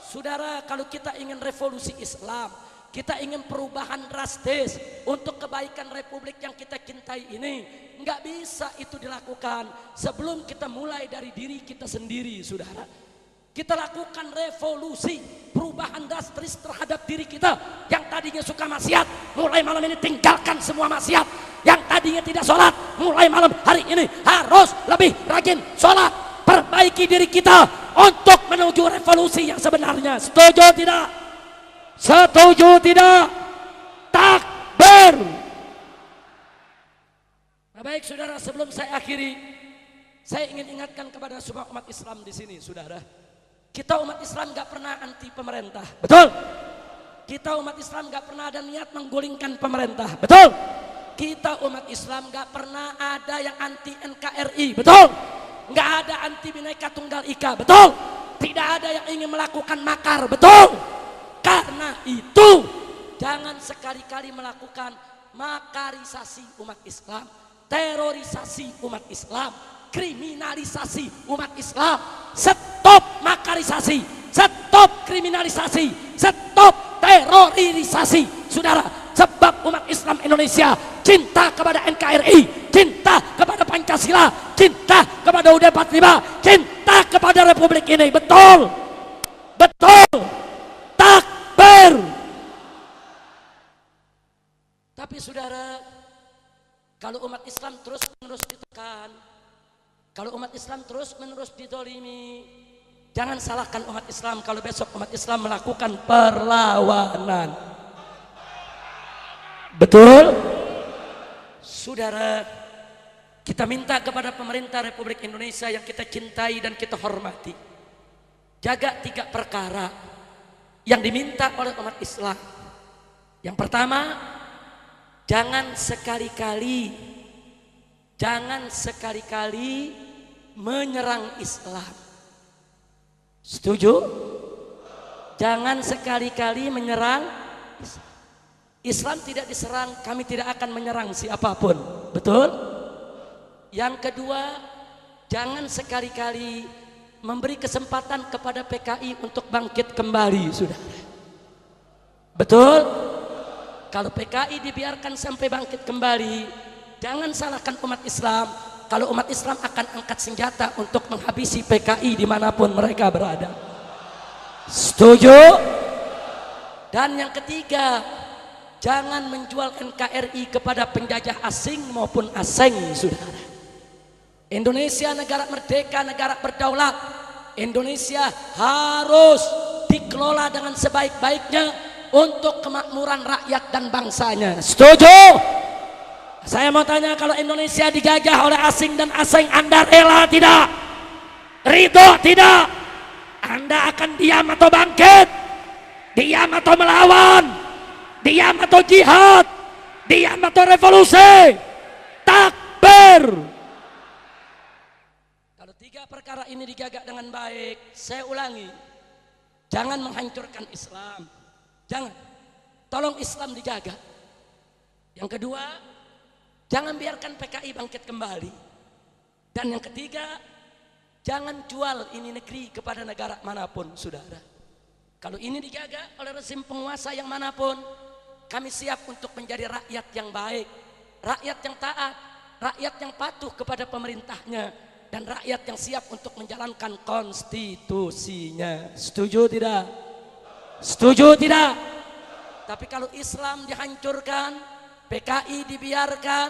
Saudara, kalau kita ingin revolusi Islam, kita ingin perubahan drastis untuk kebaikan Republik yang kita cintai ini, nggak bisa itu dilakukan sebelum kita mulai dari diri kita sendiri, saudara. Kita lakukan revolusi, perubahan drastis terhadap diri kita. Yang tadinya suka maksiat, mulai malam ini tinggalkan semua maksiat. Yang tadinya tidak sholat, mulai malam hari ini harus lebih rajin sholat. Perbaiki diri kita untuk menuju revolusi yang sebenarnya. Setuju tidak? Setuju tidak? Takbir. Nah, baik saudara, sebelum saya akhiri, saya ingin ingatkan kepada semua umat Islam di sini, saudara. Kita umat Islam gak pernah anti pemerintah, betul? Kita umat Islam gak pernah ada niat menggulingkan pemerintah. Betul. Kita umat Islam gak pernah ada yang anti NKRI. Betul. Gak ada anti Bhinneka Tunggal Ika. Betul. Tidak ada yang ingin melakukan makar. Betul. Karena itu jangan sekali-kali melakukan makarisasi umat Islam, terorisasi umat Islam, kriminalisasi umat Islam. Stop makarisasi, stop kriminalisasi, stop terorisasi, saudara. Sebab umat Islam Indonesia cinta kepada NKRI, cinta kepada Pancasila, cinta kepada UUD 45, cinta kepada Republik ini. Betul, betul. Takbir. Tapi saudara, kalau umat Islam terus menerus ditekan, kalau umat Islam terus menerus didolimi, jangan salahkan umat Islam kalau besok umat Islam melakukan perlawanan. Betul? Saudara, kita minta kepada pemerintah Republik Indonesia yang kita cintai dan kita hormati, jaga 3 perkara yang diminta oleh umat Islam. Yang pertama, jangan sekali-kali menyerang Islam. Setuju? Jangan sekali-kali menyerang Islam. Islam tidak diserang, kami tidak akan menyerang siapapun. Betul? Yang kedua, jangan sekali-kali memberi kesempatan kepada PKI untuk bangkit kembali, saudara. Betul? Kalau PKI dibiarkan sampai bangkit kembali, jangan salahkan umat Islam kalau umat Islam akan angkat senjata untuk menghabisi PKI dimanapun mereka berada. Setuju? Dan yang ketiga, jangan menjual NKRI kepada penjajah asing maupun asing, saudara. Indonesia negara merdeka, negara berdaulat. Indonesia harus dikelola dengan sebaik-baiknya untuk kemakmuran rakyat dan bangsanya. Setuju? Saya mau tanya, kalau Indonesia dijajah oleh asing dan asing, Anda rela tidak? Ridho tidak? Anda akan diam atau bangkit? Diam atau melawan? Diam atau jihad? Diam atau revolusi? Takbir. Kalau 3 perkara ini dijaga dengan baik, saya ulangi, jangan menghancurkan Islam. Jangan. Tolong Islam dijaga. Yang kedua, jangan biarkan PKI bangkit kembali. Dan yang ketiga, jangan jual ini negeri kepada negara manapun, saudara. Kalau ini dijaga oleh rezim penguasa yang manapun, kami siap untuk menjadi rakyat yang baik, rakyat yang taat, rakyat yang patuh kepada pemerintahnya, dan rakyat yang siap untuk menjalankan konstitusinya. Setuju tidak? Setuju tidak? Tapi kalau Islam dihancurkan, PKI dibiarkan,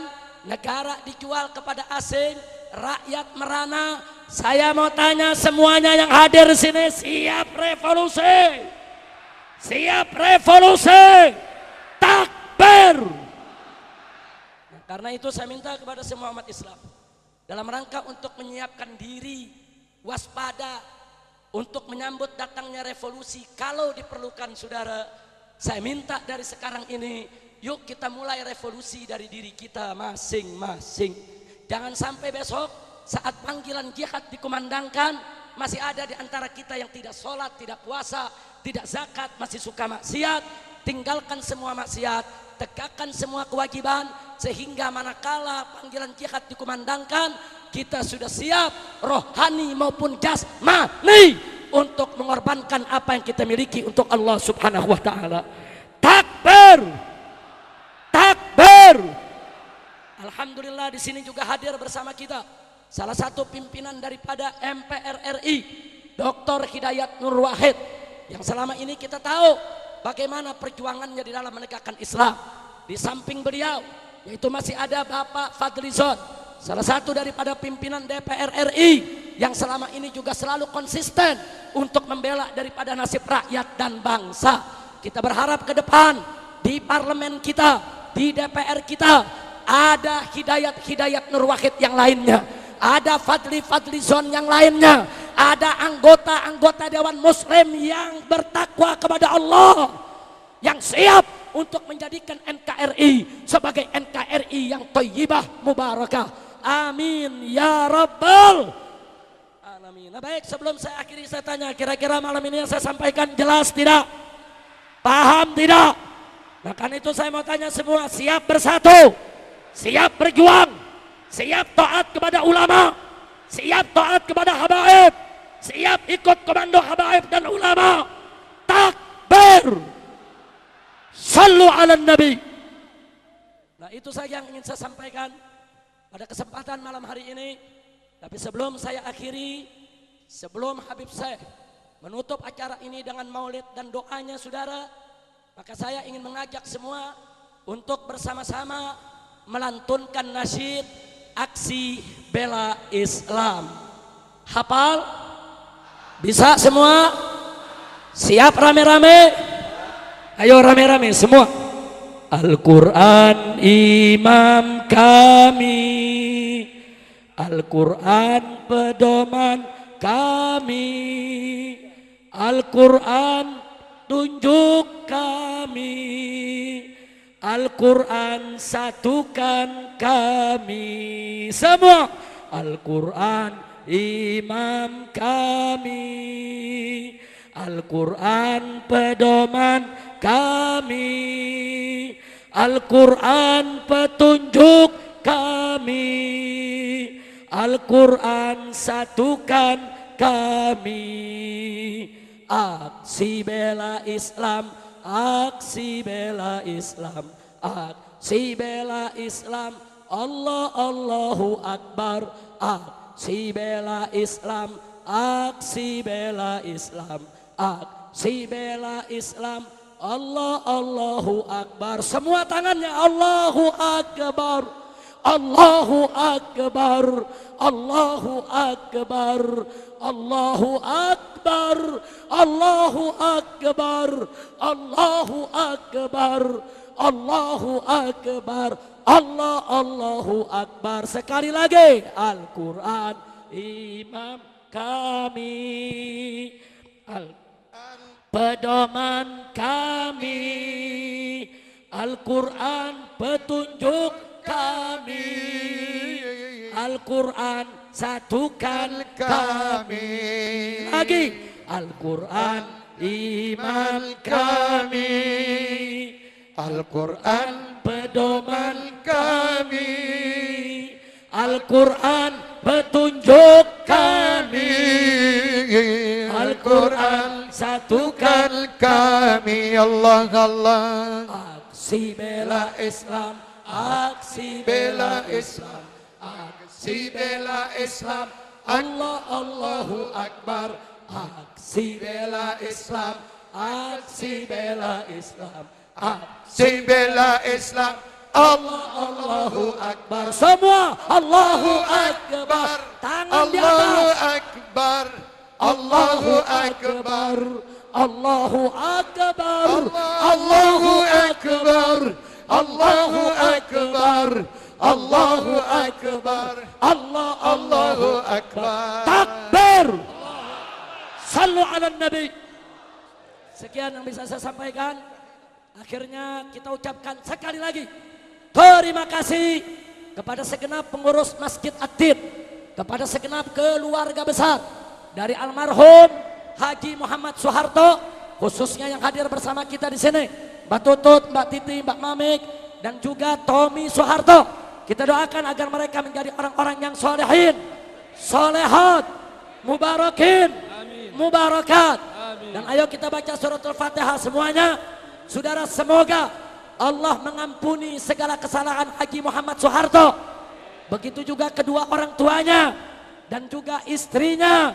negara dijual kepada asing, rakyat merana, saya mau tanya semuanya yang hadir di sini, siap revolusi? Siap revolusi? Takbir. Nah, karena itu saya minta kepada semua umat Islam, dalam rangka untuk menyiapkan diri, waspada untuk menyambut datangnya revolusi kalau diperlukan, saudara, saya minta dari sekarang ini, yuk kita mulai revolusi dari diri kita masing-masing. Jangan sampai besok saat panggilan jihad dikumandangkan, masih ada di antara kita yang tidak sholat, tidak puasa, tidak zakat, masih suka maksiat. Tinggalkan semua maksiat, tegakkan semua kewajiban, sehingga manakala panggilan jihad dikumandangkan, kita sudah siap rohani maupun jasmani untuk mengorbankan apa yang kita miliki untuk Allah Subhanahu wa taala. Takbir. Takbir. Alhamdulillah di sini juga hadir bersama kita salah satu pimpinan daripada MPR RI, Dr. Hidayat Nur Wahid, yang selama ini kita tahu bagaimana perjuangannya di dalam menegakkan Islam. Di samping beliau yaitu masih ada Bapak Fadlizon, salah satu daripada pimpinan DPR RI yang selama ini juga selalu konsisten untuk membela daripada nasib rakyat dan bangsa. Kita berharap ke depan di parlemen kita, di DPR kita, ada Hidayat Nur Wahid yang lainnya, ada Fadlizon yang lainnya, ada anggota-anggota Dewan Muslim yang bertakwa kepada Allah, yang siap untuk menjadikan NKRI sebagai NKRI yang thayyibah mubarakah. Amin ya rabbal alamin. Nah, baik, sebelum saya akhiri saya tanya, kira-kira malam ini yang saya sampaikan jelas tidak? Paham tidak? Nah, karena itu saya mau tanya semua, siap bersatu, siap berjuang, siap taat kepada ulama, siap taat kepada habaib, siap ikut komando habaib dan ulama. Takbir, sallu ala nabi. Nah, itu saja yang ingin saya sampaikan pada kesempatan malam hari ini. Tapi sebelum saya akhiri, sebelum Habib Syekh menutup acara ini dengan maulid dan doanya saudara, maka saya ingin mengajak semua untuk bersama-sama melantunkan nasyid aksi bela Islam. Hafal? Bisa semua? Siap rame-rame? Ayo rame-rame semua. Al-Quran imam kami, Al-Quran pedoman kami, Al-Quran tunjuk kami, Al-Quran satukan kami. Semua. Al-Quran imam kami, Al-Quran pedoman kami, Al-Quran petunjuk kami, Al-Quran satukan kami. Aksi bela Islam, aksi bela Islam, aksi bela Islam. Allah Allahu Akbar. Aksi bela Islam, aksi bela Islam, aksi bela Islam. Allah Allahu Akbar. Semua tangannya Allahu Akbar, Allahu Akbar, Allahu Akbar, Allahu Akbar, Allahu Akbar, Allahu Akbar, Allahu Akbar, Allahu Akbar. Sekali lagi, Al-Quran imam kami, pedoman kami, Al-Quran petunjuk kami, Al-Quran satukan kami. Lagi, Al-Quran imam kami, Al-Quran pedoman kami, Al-Quran petunjuk kami, Al-Quran satukan kami. Allah Allah. Aksi bela Islam, aksi bela Islam, aksi bela Islam. Allah Allahu Akbar. Aksi bela Islam, aksi bela Islam, aksi bela Islam. Allah Allahu Akbar. Semua Allahu Akbar. Tangan di atas. Allahu Akbar. Allahu Akbar. Allahu Akbar. Allahu Akbar. Allahu Akbar. Allahu Akbar. Allahu Akbar. Takbir. Sallu ala nabi. Sekian yang bisa saya sampaikan. Akhirnya kita ucapkan sekali lagi terima kasih kepada segenap pengurus Masjid At-Tin, kepada segenap keluarga besar dari almarhum Haji Muhammad Soeharto, khususnya yang hadir bersama kita di sini, Mbak Tutut, Mbak Titi, Mbak Mamik, dan juga Tommy Soeharto. Kita doakan agar mereka menjadi orang-orang yang solehin, solehat, mubarakin, mubarakat. Dan ayo kita baca suratul Fatihah semuanya. Saudara, semoga Allah mengampuni segala kesalahan Haji Muhammad Soeharto. Begitu juga kedua orang tuanya dan juga istrinya.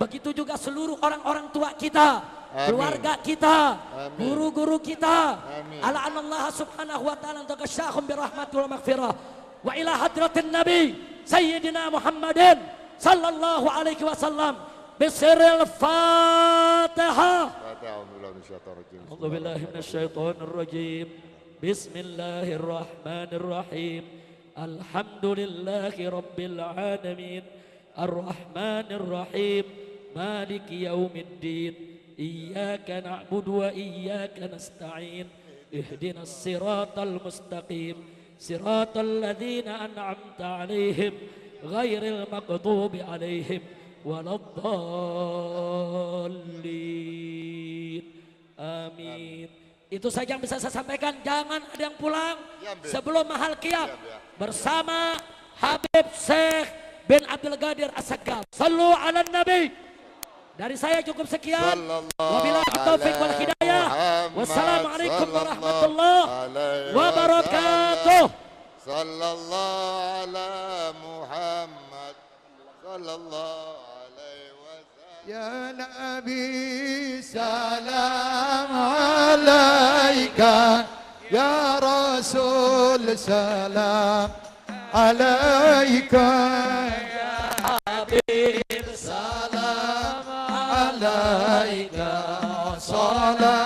Begitu juga seluruh orang-orang tua kita, keluarga kita, guru-guru kita. Ala anallah subhanahu wa ta'ala antaqasyahum birahmatul maghfirah. Wa ila hadratin nabi Sayyidina Muhammadin sallallahu alaihi wasallam bisiril Fatihah. A'udzu billahi minasyaitonir rajim. Bismillahirrahmanirrahim. Alhamdulillahi rabbil alamin. Ar-Rahmanir Rahim. Maliki yaumiddin. إياك نعبد وإياك نستعين اهدنا الصراط المستقيم صراط الذين أنعمت عليهم غير المغضوب عليهم ولا الضالين آمين. Itu saja yang bisa saya sampaikan. Jangan ada yang pulang sebelum mahal qiyam bersama Habib Syekh bin Abdul Qadir As-Sagaf. Sallu ala Nabi. Dari saya cukup sekian. Wabillahi taufiq wal hidayah. Wassalamualaikum warahmatullahi wabarakatuh. Sallallahu ala Muhammad sallallahu alaihi wasallam. Ya Nabi salam alaika, ya Rasul salam alaika, ya Habib salam alaika, salawatullah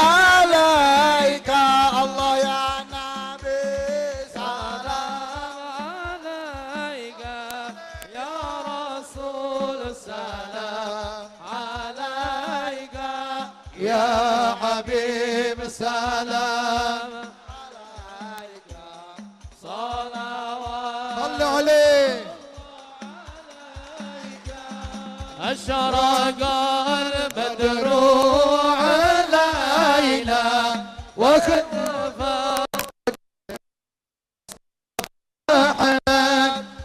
alaika, Allah ya Nabi salam alaika, ya Rasul salam alaika, ya Habib salam alaika, salawat صل عليه. أشرق البدر علينا وخطف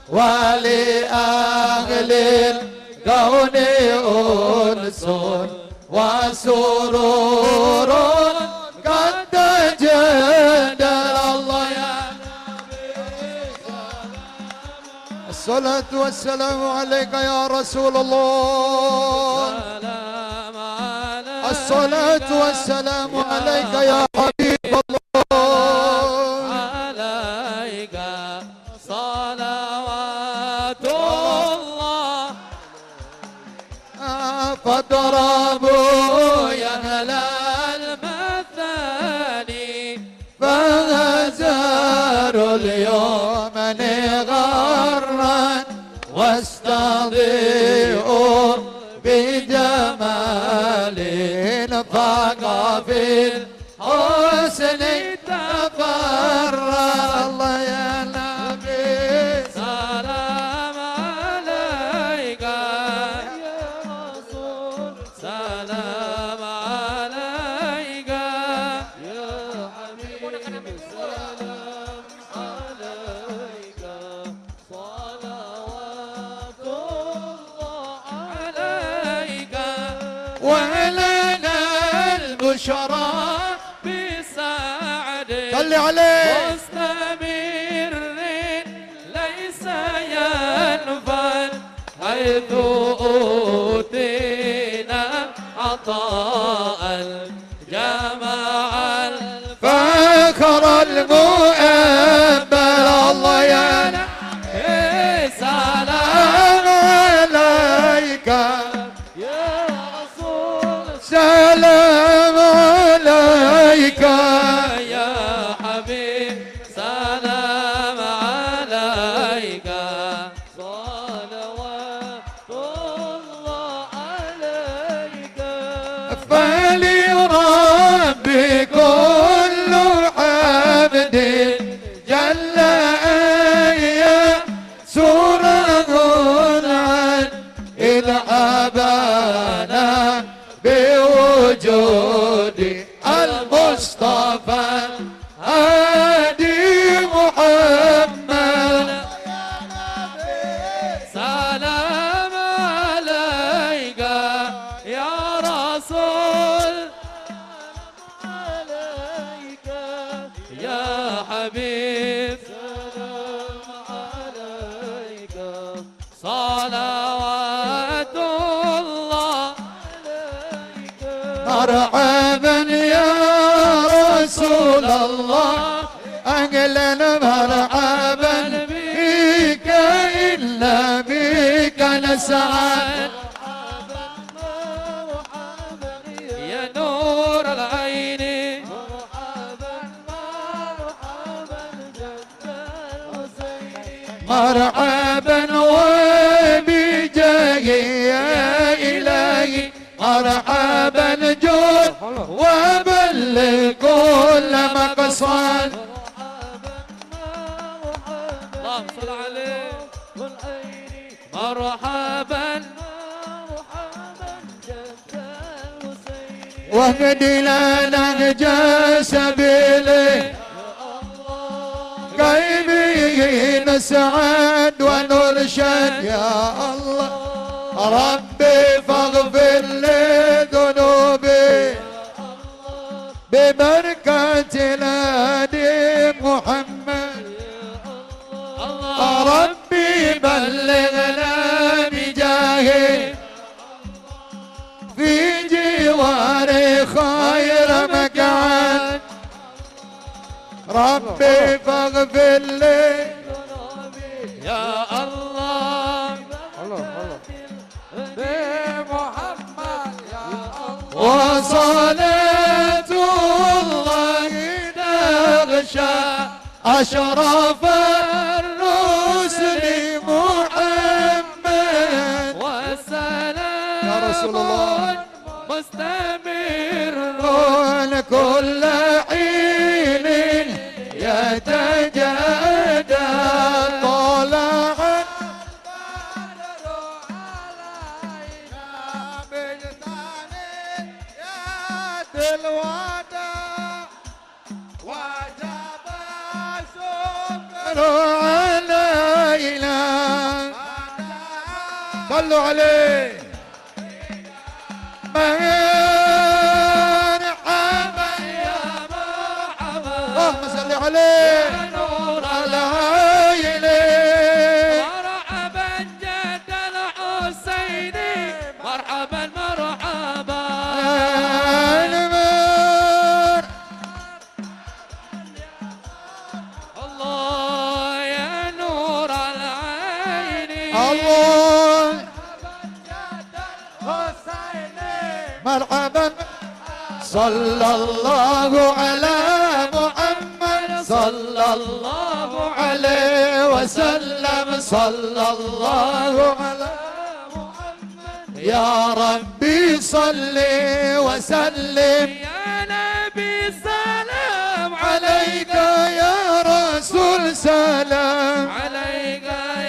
ولأهل الكون أنس وسرور قد تجدل الله يا الصلاة والسلام عليك يا رسول الله. الصلاة والسلام عليك يا حبيب الله. عليك صلوات الله. فاضربوا يا أهل المثاني فهزاروا اليوم غرا واستضيئوا بجمال فاق في الحسن تفرى. الله يا نبي سلام عليك يا رسول سلام عليك يا حبيب سلام عليك صلوات الله عليك ولنا البشرى بسعد صل عليه مستمر ليس ينفد حيث أوتينا عطاء الجماع الفخر المؤبل. الله يا نبي سلام عليك يا رسول سلام عليك يا حبيب سلام عليك صلوات الله عليك. فلربي كل عبد جل سوره عن إذ أبانا بوجود المصطفى هادي محمد. سلام عليك يا رسول عليك يا حبيب سلام عليك صلوات الله عليك. مرحبا يا رسول الله أهلا مرحبا بك إلا بك نسعد. مرحبا يا نور العين مرحبا جد الحسين مرحبا وبجاه يا مرحبا جود وبلغ كل مقصد اللهم صل عليه مرحبا واهدي لنا نجاة سبيله قايمين نسعد ونرشد يا الله ربي فاغفر لي ذنوبي ببركة الهادي محمد ربي بلغنا بجاهه في جوار خير مكان ربي فاغفر لي يا الله بمحمد يا الله وصلاة الله تغشى أشرف الرسل محمد والسلام يا رسول الله مستمر كل حين يتجدد طلع الوداع وجب الشكر علينا صلوا عليه مرحبا يا مرحبا اللهم صل عليه يا نور العين مرحبا جد الحسيني مرحبا مرحبا الله يا نور العين الله مرحبا صلى الله على محمد صلى الله عليه وسلم صلى الله على محمد يا ربي صل وسلم يا نبي سلام عليك يا رسول سلام عليك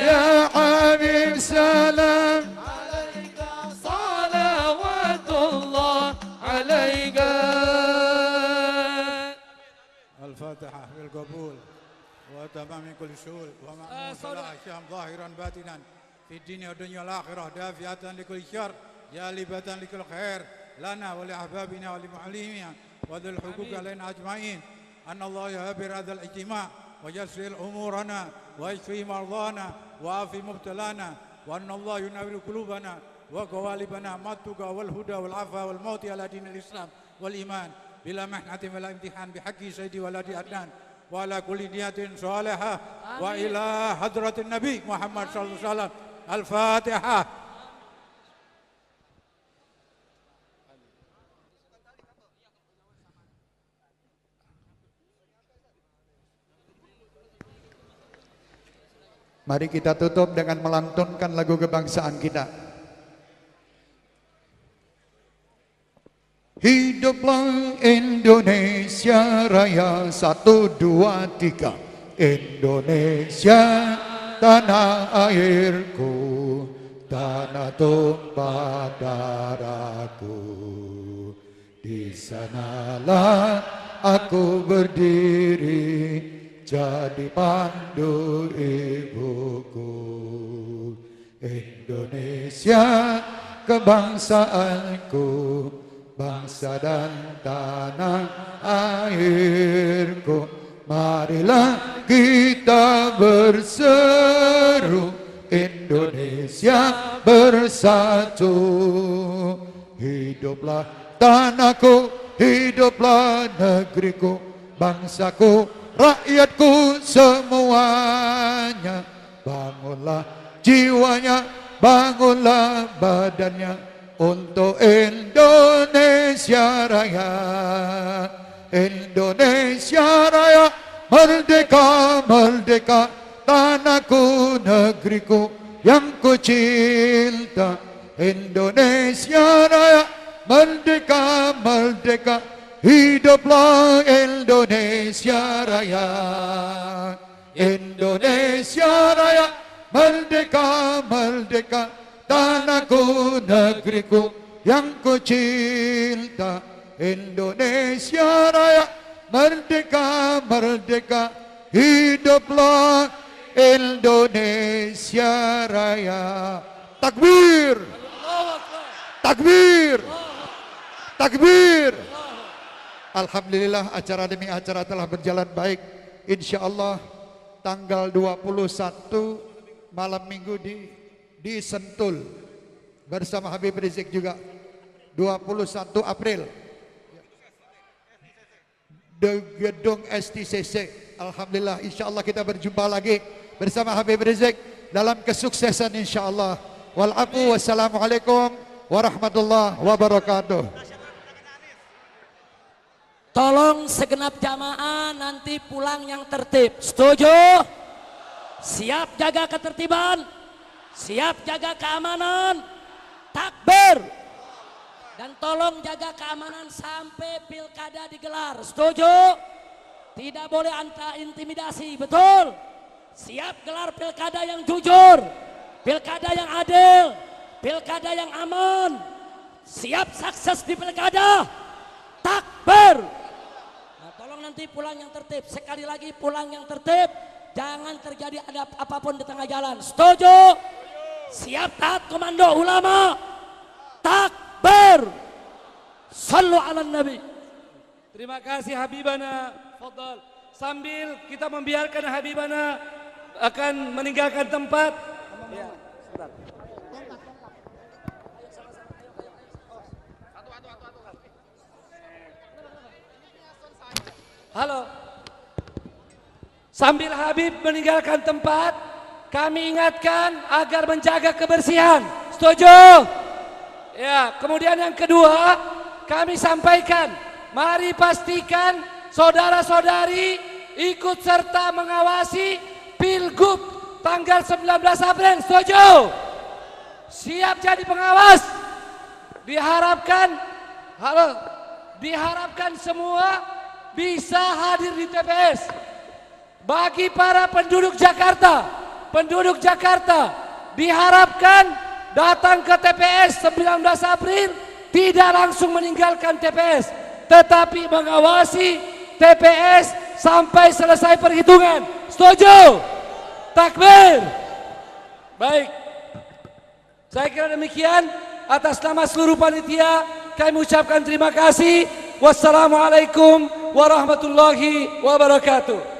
يا حبيب سلام عليك الفاتحة بالقبول وتمام كل شؤون ومعمول صلاح الشام ظاهرا باطنا في الدين والدنيا والآخرة دافعة لكل شر جالبة لكل خير لنا ولأحبابنا ولمعلمنا وذي الحقوق علينا أجمعين أن الله يهبر هذا الاجتماع ويسر أمورنا ويشفي مرضانا وعافي مبتلانا وأن الله ينور قلوبنا وقوالبنا ما التقى والهدى والعفا والموت على دين الإسلام والإيمان بلا محنة ولا امتحان بحق سيدي ولدي أدنان وعلى كل نية صالحة وإلى حضرة النبي محمد صلى الله عليه وسلم الفاتحة. Mari kita tutup dengan melantunkan lagu kebangsaan kita. Hiduplah Indonesia Raya 1, 2, 3. Indonesia tanah airku, tanah tumpah darahku. Di sanalah aku berdiri, jadi pandu ibuku. Indonesia kebangsaanku, bangsa dan tanah airku. Marilah kita berseru, Indonesia bersatu. Hiduplah tanahku, hiduplah negeriku, bangsaku, rakyatku semuanya. Bangunlah jiwanya, bangunlah badannya untuk Indonesia Raya. Indonesia Raya, merdeka, merdeka, tanahku, negeriku yang ku cinta. Indonesia Raya, Merdeka, merdeka, hiduplah Indonesia Raya. Indonesia Raya, merdeka, merdeka, tanahku, negeriku yang ku cinta. Indonesia Raya, merdeka, merdeka, hiduplah Indonesia Raya. Takbir, takbir, takbir. Alhamdulillah acara demi acara telah berjalan baik. Insya Allah tanggal 21 malam minggu di Sentul bersama Habib Rizik juga. 21 April di gedung STCC. Alhamdulillah, insya Allah kita berjumpa lagi bersama Habib Rizik dalam kesuksesan insya Allah. Walafu wassalamualaikum warahmatullahi wabarakatuh. Tolong segenap jamaah nanti pulang yang tertib. Setuju? Siap jaga ketertiban? Siap jaga keamanan? Takbir! Dan tolong jaga keamanan sampai pilkada digelar. Setuju? Tidak boleh intimidasi, betul? Siap gelar pilkada yang jujur, pilkada yang adil, pilkada yang aman. Siap sukses di pilkada. Takbir! Nah, tolong nanti pulang yang tertib. Sekali lagi pulang yang tertib. Jangan terjadi ada apapun di tengah jalan. Setuju? Siap taat komando ulama. Takbir! Sallu ala Nabi. Terima kasih Habibana. Fadal. Sambil kita membiarkan Habibana akan meninggalkan tempat. Ya, halo. Sambil Habib meninggalkan tempat, kami ingatkan agar menjaga kebersihan. Setuju? Ya, kemudian yang kedua, kami sampaikan, mari pastikan saudara-saudari ikut serta mengawasi Pilgub tanggal 19 April. Setuju? Siap jadi pengawas. Diharapkan semua bisa hadir di TPS. Bagi para penduduk Jakarta diharapkan datang ke TPS 19 April tidak langsung meninggalkan TPS, tetapi mengawasi TPS sampai selesai perhitungan. Setuju? Takbir. Baik. Saya kira demikian. Atas nama seluruh panitia kami ucapkan terima kasih. Wassalamualaikum warahmatullahi wabarakatuh.